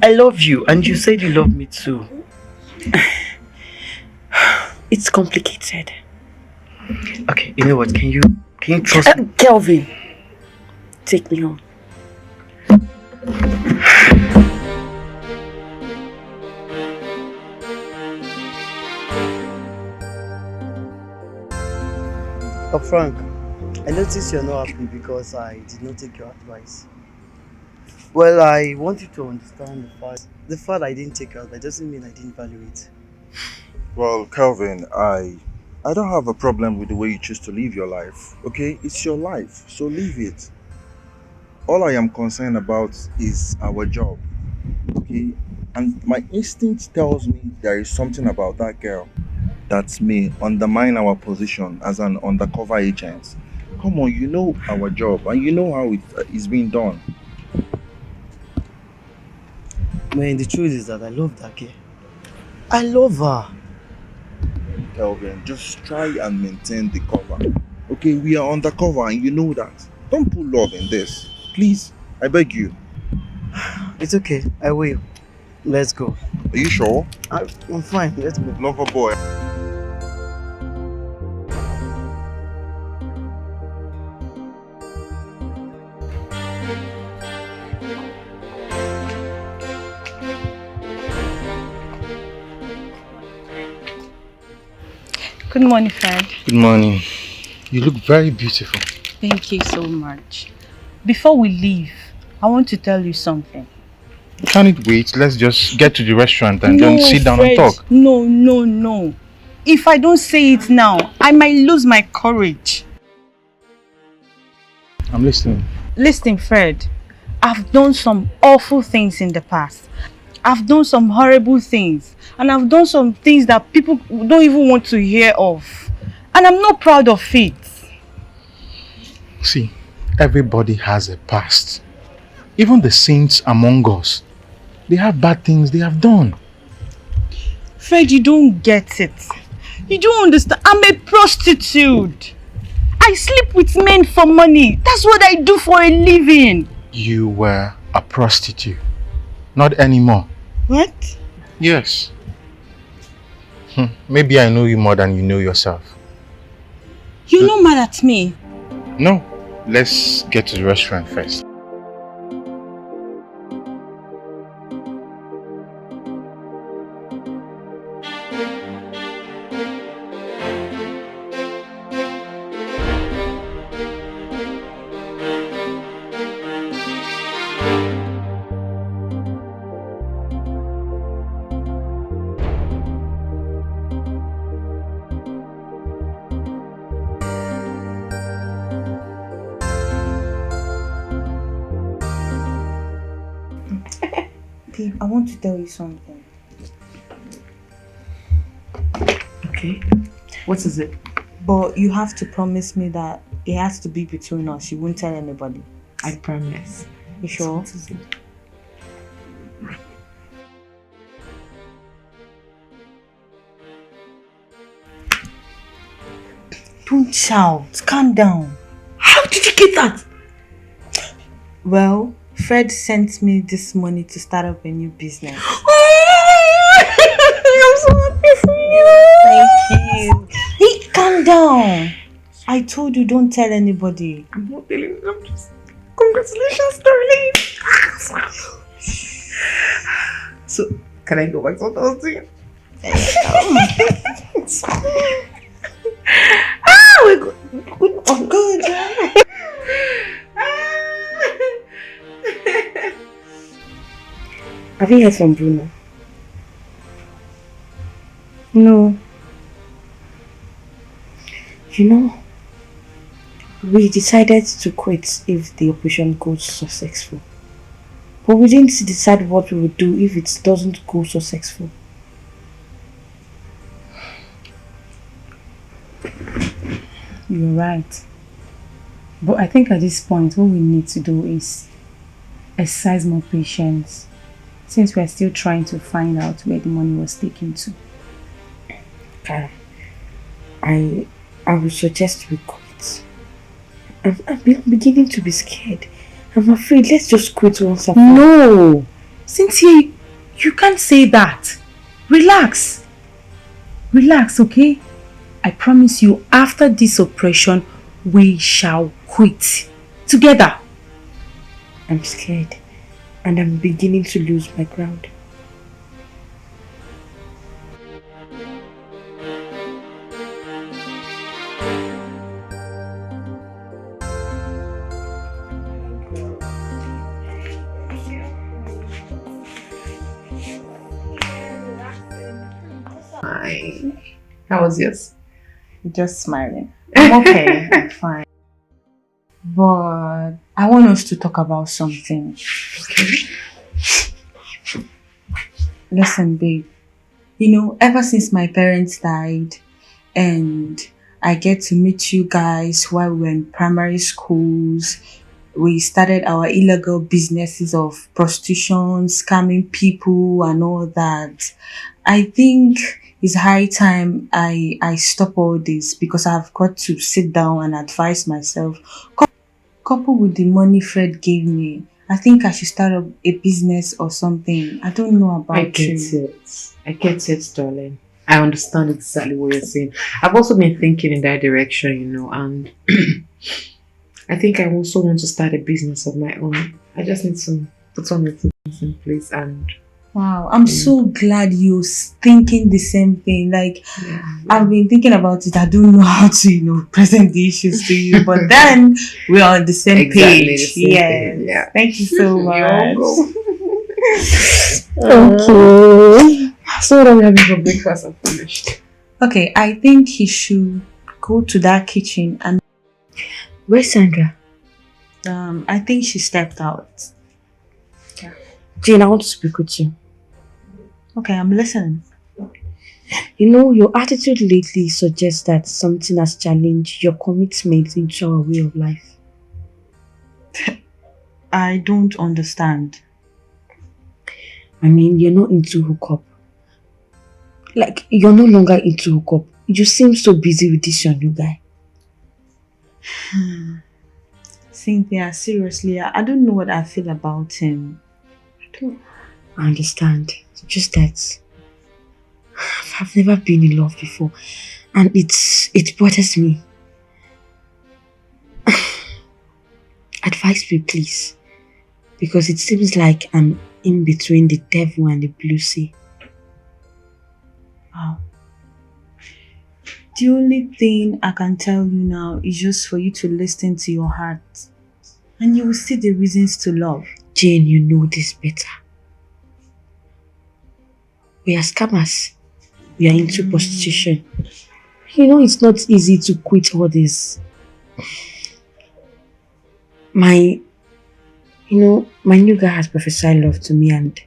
I love you, and you said you love me too. It's complicated. Okay, you know what? Can you trust me? Kelvin, take me home. Oh, Frank, I noticed you're not happy because I did not take your advice. Well, I want you to understand the fact I didn't take your advice doesn't mean I didn't value it. Well, Calvin, I don't have a problem with the way you choose to live your life. Okay, it's your life, so live it. All I am concerned about is our job. Okay, and my instinct tells me there is something about that girl that may undermine our position as an undercover agent. Come on, you know our job and you know how it is being done. Man, the truth is that I love that girl. I love her. Kelvin, just try and maintain the cover. Okay, we are undercover and you know that. Don't put love in this. Please, I beg you. It's okay, I will. Let's go. Are you sure? I'm fine, let's go. Lover boy. Good morning, Fred. Good morning. You look very beautiful. Thank you so much. Before we leave, I want to tell you something. Can it wait? Let's just get to the restaurant and then sit down Fred, and talk. No. If I don't say it now, I might lose my courage. I'm listening. Listen, Fred. I've done some awful things in the past. I've done some horrible things. And I've done some things that people don't even want to hear of. And I'm not proud of it. See, everybody has a past. Even the saints among us. They have bad things they have done. Fred, you don't get it. You don't understand. I'm a prostitute. I sleep with men for money. That's what I do for a living. You were a prostitute. Not anymore. What? Yes. Maybe I know you more than you know yourself. You're not mad at me. No. Let's get to the restaurant first. Babe, I want to tell you something. Okay. What is it? But you have to promise me that it has to be between us. You won't tell anybody. I promise. You sure? Don't shout. Calm down. How did you get that? Well, Fred sent me this money to start up a new business. I'm so happy for you. Thank you. Hey, calm down. I told you don't tell anybody. I'm not telling you. I'm just... Congratulations, darling. So, can I go back to what I was doing? We're good. Oh, good. Have you heard from Bruno? No. You know, we decided to quit if the operation goes successful. But we didn't decide what we would do if it doesn't go successful. You're right. But I think at this point, what we need to do is exercise more patience, since we're still trying to find out where the money was taken to. Kara, I would suggest we quit. I'm beginning to be scared. I'm afraid. Let's just quit once and for all. No! Cynthia, you can't say that. Relax. Relax, okay? I promise you, after this operation, we shall quit. Together. I'm scared. And I'm beginning to lose my ground. Fine. How was yours? Just smiling. I'm okay. I'm fine. But I want us to talk about something. Okay. Listen, babe. You know, ever since my parents died and I get to meet you guys while we were in primary schools, we started our illegal businesses of prostitution, scamming people and all that. I think it's high time I stop all this because I've got to sit down and advise myself. Coupled with the money Fred gave me, I think I should start up a business or something. I don't know about I get it. I get it, darling. I understand exactly what you're saying. I've also been thinking in that direction, you know, and I think I also want to start a business of my own. I just need to put some things in place and... Wow, I'm so glad you're thinking the same thing. Like, I've been thinking about it. I don't know how to, you know, present the issues to you, but then we're on the same page. The same thing, yeah. Thank you so much. Okay. So what are we having for breakfast? I'm finished. Okay, I think he should go to that kitchen and... Where's Sandra? I think she stepped out. Jane, I want to speak with you. Okay, I'm listening. You know, your attitude lately suggests that something has challenged your commitment into our way of life. I don't understand. I mean, you're not into hookup. Like, you're no longer into hookup. You seem so busy with this your new guy. Cynthia, seriously, I don't know what I feel about him. I understand. It's just that I've never been in love before, and it bothers me. Advise me, please, because it seems like I'm in between the devil and the blue sea. Wow. The only thing I can tell you now is just for you to listen to your heart, and you will see the reasons to love. Jane, you know this better. We are scammers. We are into prostitution. You know it's not easy to quit all this. My new guy has prophesied love to me and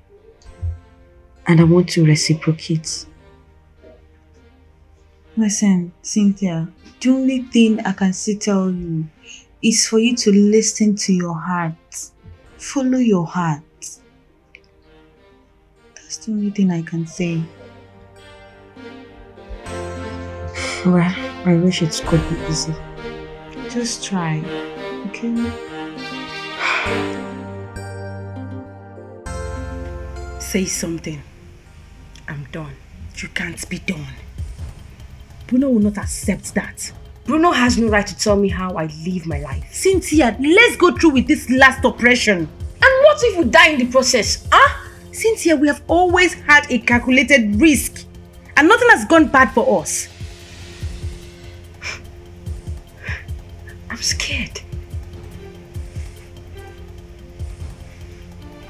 I want to reciprocate. Listen, Cynthia, The only thing I can still tell you is for you to listen to your heart. Follow your heart. That's the only thing I can say. Well, I wish it could be easy. Just try, okay? Say something. I'm done. You can't be done. Bruno will not accept that. Bruno has no right to tell me how I live my life. Cynthia, let's go through with this last operation. And what if we die in the process? Huh? Cynthia, we have always had a calculated risk. And nothing has gone bad for us. I'm scared.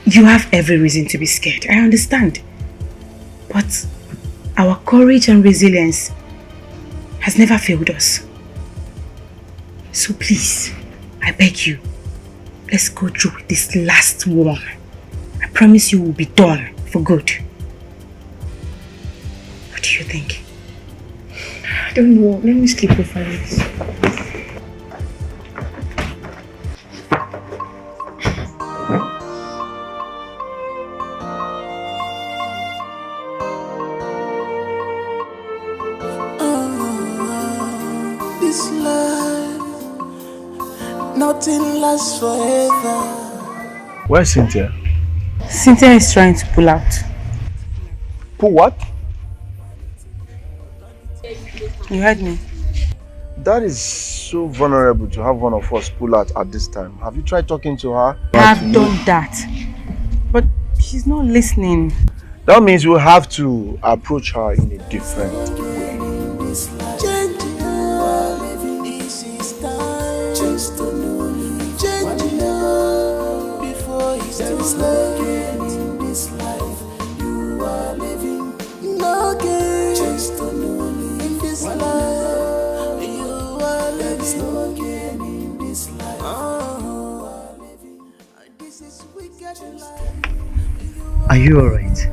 You have every reason to be scared. I understand. But our courage and resilience has never failed us. So please, I beg you, let's go through with this last one. I promise you will be done for good. What do you think? I don't know. Let me sleep over it. This life, nothing lasts forever. Where's Cynthia? Cynthia is trying to pull out. Pull what? You heard me. That is so vulnerable to have one of us pull out at this time. Have you tried talking to her? I have done that. But she's not listening. That means we'll have to approach her in a different way. Are you alright?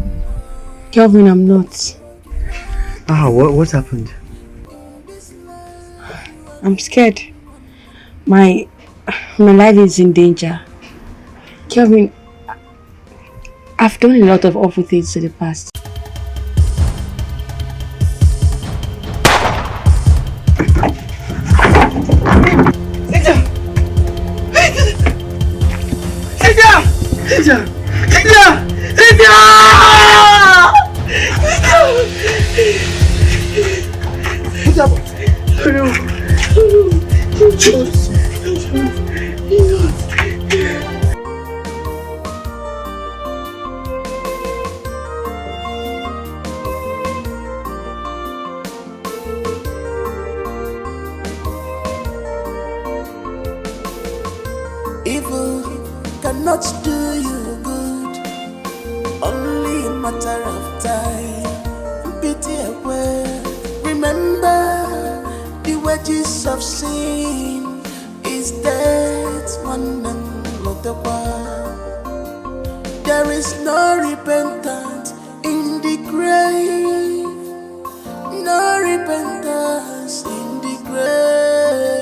Kelvin, I'm not. What happened? I'm scared. My life is in danger. Kelvin, I've done a lot of awful things in the past. Evil cannot do you good, only a matter of time. Pity away. Remember, the wages of sin is death, one and not the one. There is no repentance in the grave, no repentance in the grave.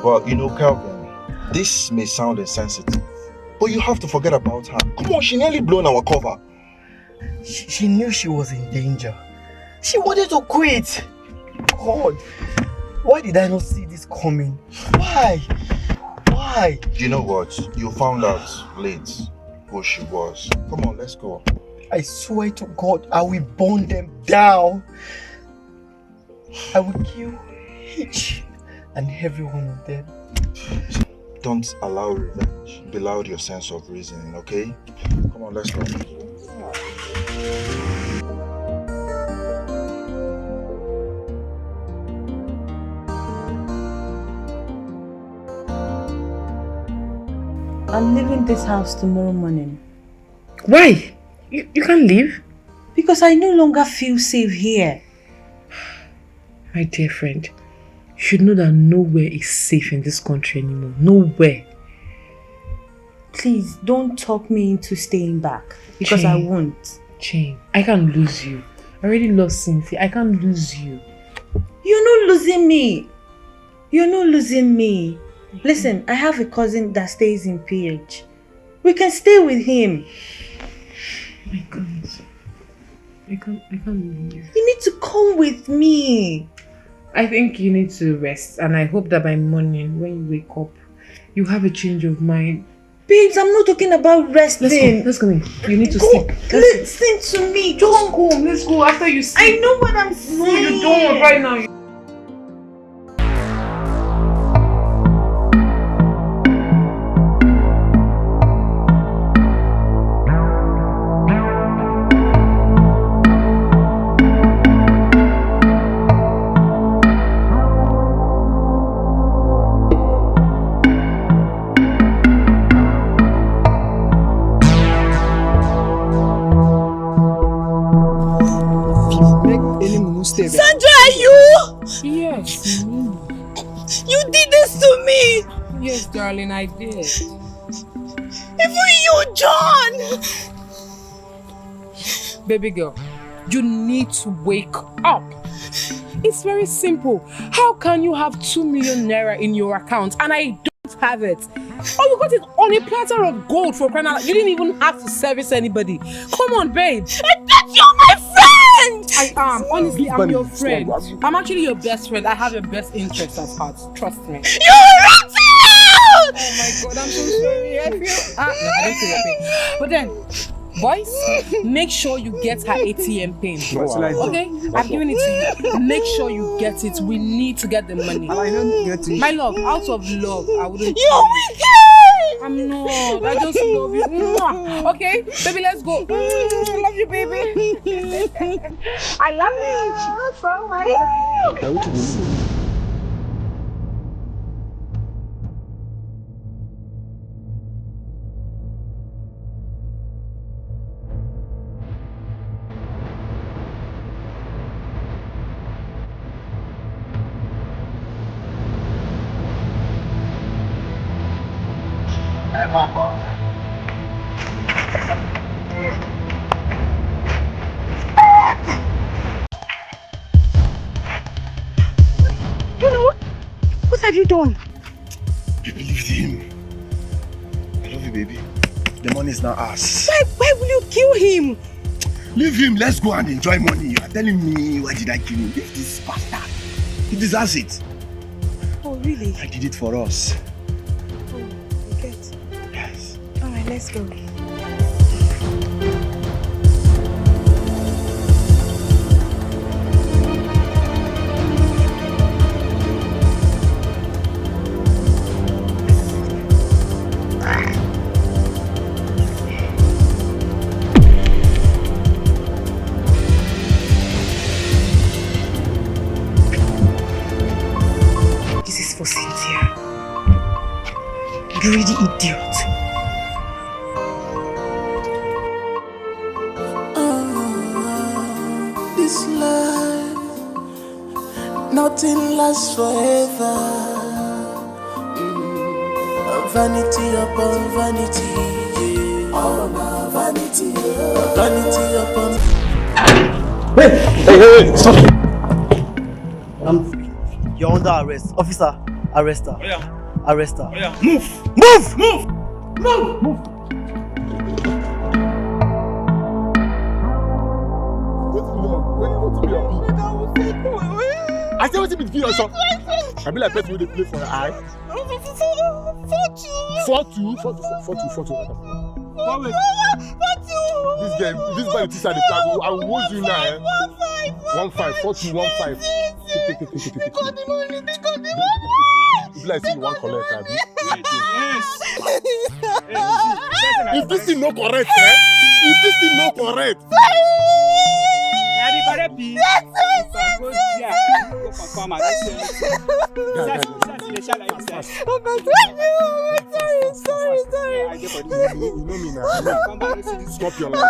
Well, you know, Calvin, this may sound insensitive, but you have to forget about her. Come on, she nearly blown our cover. She knew she was in danger. She wanted to quit. God, why did I not see this coming? Why? Why? You know what? You found out late who she was. Come on, let's go. I swear to God, I will burn them down. I will kill each and every one of them. Don't allow revenge. Be loud your sense of reasoning, okay? Come on, let's go. I'm leaving this house tomorrow morning. Why? You can't leave. Because I no longer feel safe here. My dear friend, you should know that nowhere is safe in this country anymore. Nowhere. Please, don't talk me into staying back. Because I won't. Jane, I can't lose you. I already lost Cynthia. I can't lose you. You're not losing me. You're not losing me. Listen, I have a cousin that stays in PH. We can stay with him. I can't. I can't leave. You need to come with me. I think you need to rest, and I hope that by morning, when you wake up, you have a change of mind. Babes, I'm not talking about resting. Let's go in. You need to sleep. Listen to me. Just go. Let's go after you sleep. I know what I'm saying. No, you don't right now. Sandra, are you? Yes. You did this to me. Yes, darling, I did. Even you, John. Baby girl, you need to wake up. It's very simple. How can you have 2 million naira in your account and I don't have it? Oh, you got it on a platter of gold for crying out loud. You didn't even have to service anybody. Come on, babe. I thought you're my friend. I am. Honestly, I'm your friend. I'm actually your best friend. I have your best interests at heart. Trust me. You're rotten! Oh my God, I'm so sorry. I feel... no, I don't feel your pain. But then, boys, make sure you get her ATM pin. Okay? I'm giving it to you. Make sure you get it. We need to get the money. I don't get it. My love, out of love, I wouldn't... You're wicked! I'm not. I just love you. Okay? Baby, let's go. I love you, baby. I love you so much. You know, what have you done? You believed him. I love you, baby. The money is now ours. Why will you kill him? Leave him. Let's go and enjoy money. You are telling me, why did I kill him? Leave this bastard. He deserves it. Oh, really? I did it for us. Oh, you get. Yes. Alright, let's go. For Cynthia. Greedy idiot. This life, nothing lasts forever. Vanity upon vanity, all my vanity, vanity upon. Hey, stop! You're under arrest, officer. Arrest her. Arrest her. Move! Move! Move! Move! Move! I say what's it with you or something? I be like person with the play for your eye. 4-2. This guy, this guy is at the flag. I will watch you now. 1-5, 4-2, 1-5. Take. It's like saying you want collect, Abby. Yes. If this thing no correct, eh? If this thing no correct. Sorry. You know me now. Stop your life.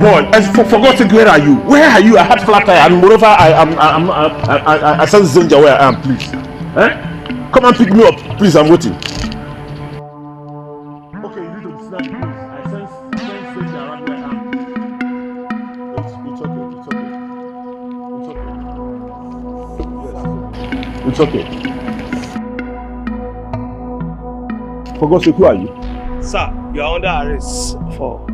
Boy, for God's sake, where are you? Where are you? I had flat tire, and moreover, I sense danger where I am. Please, come and pick me up, please. I'm waiting. Okay, you need to snap, please. I sense danger around where I am. It's okay. For God's sake, who are you? Sir, you are under arrest for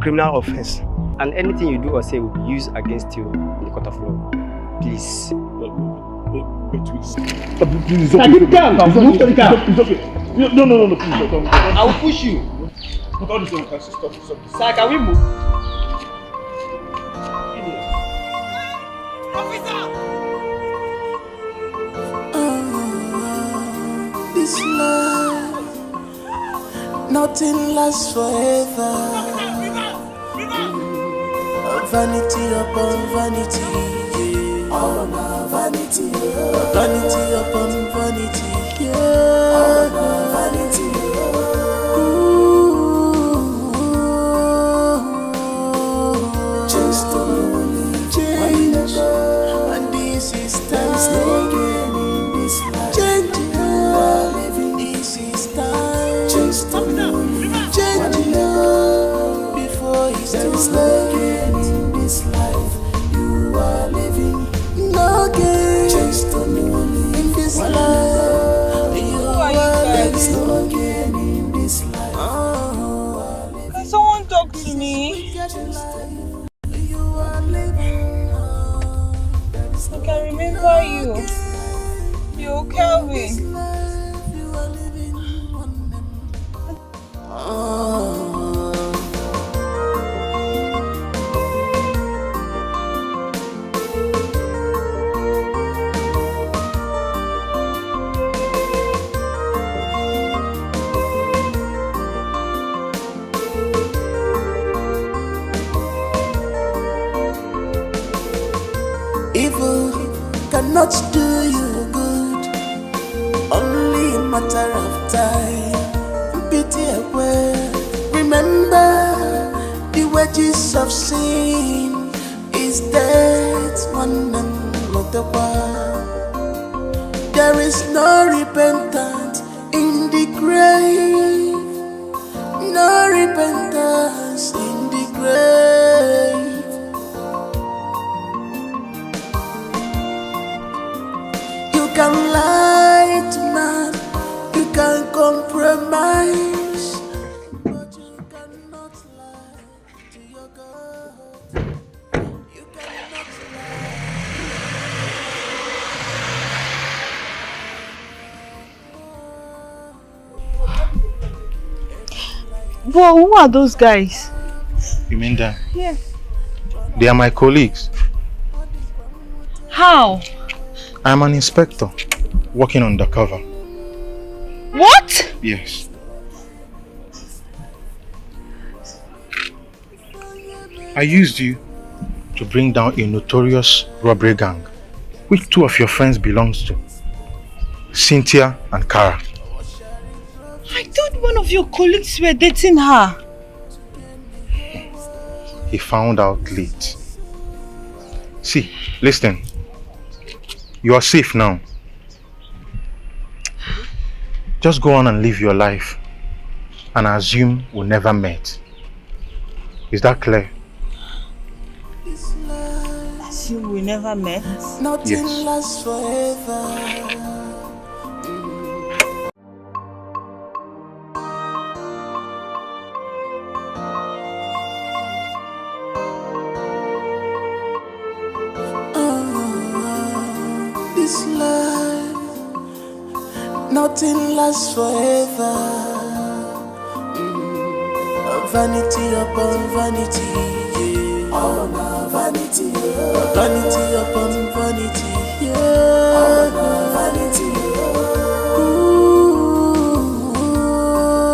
criminal offense. And anything you do or say will be used against you in the court of law. Please. Please, it's okay. It's okay. No, please. Don't. I will push you. Put all this on. Stop. Sir, can we move? This life, nothing lasts forever. Vanity upon vanity, all my vanity, vanity upon vanity, all my vanity. Just only change, and this is time. No gain in this life. Change, living this is time. Just only change before it's too late. This life you are living, no gain. Just only in this life you are living, no gain in this life. Can someone talk to me? You are living. I can remember you. You're Kelvin. Evil cannot do you good, only a matter of time. Pity away. Remember, the wages of sin is death, one and not the one. There is no repentance in the grave, no repentance in the grave. You can lie to man, you can compromise, but you cannot lie to your God. You cannot Whoa, who are those guys? You mean that? Yeah. They are my colleagues. How? I'm an inspector working undercover. What? Yes. I used you to bring down a notorious robbery gang, which two of your friends belongs to, Cynthia and Kara. I thought one of your colleagues were dating her. He found out late. See, listen. You are safe now. Just go on and live your life and assume we never met. Is that clear? That's with you we never met? Nothing lasts forever. This life, nothing lasts forever. Vanity upon vanity, yeah. Oh, no, vanity, vanity upon vanity, yeah.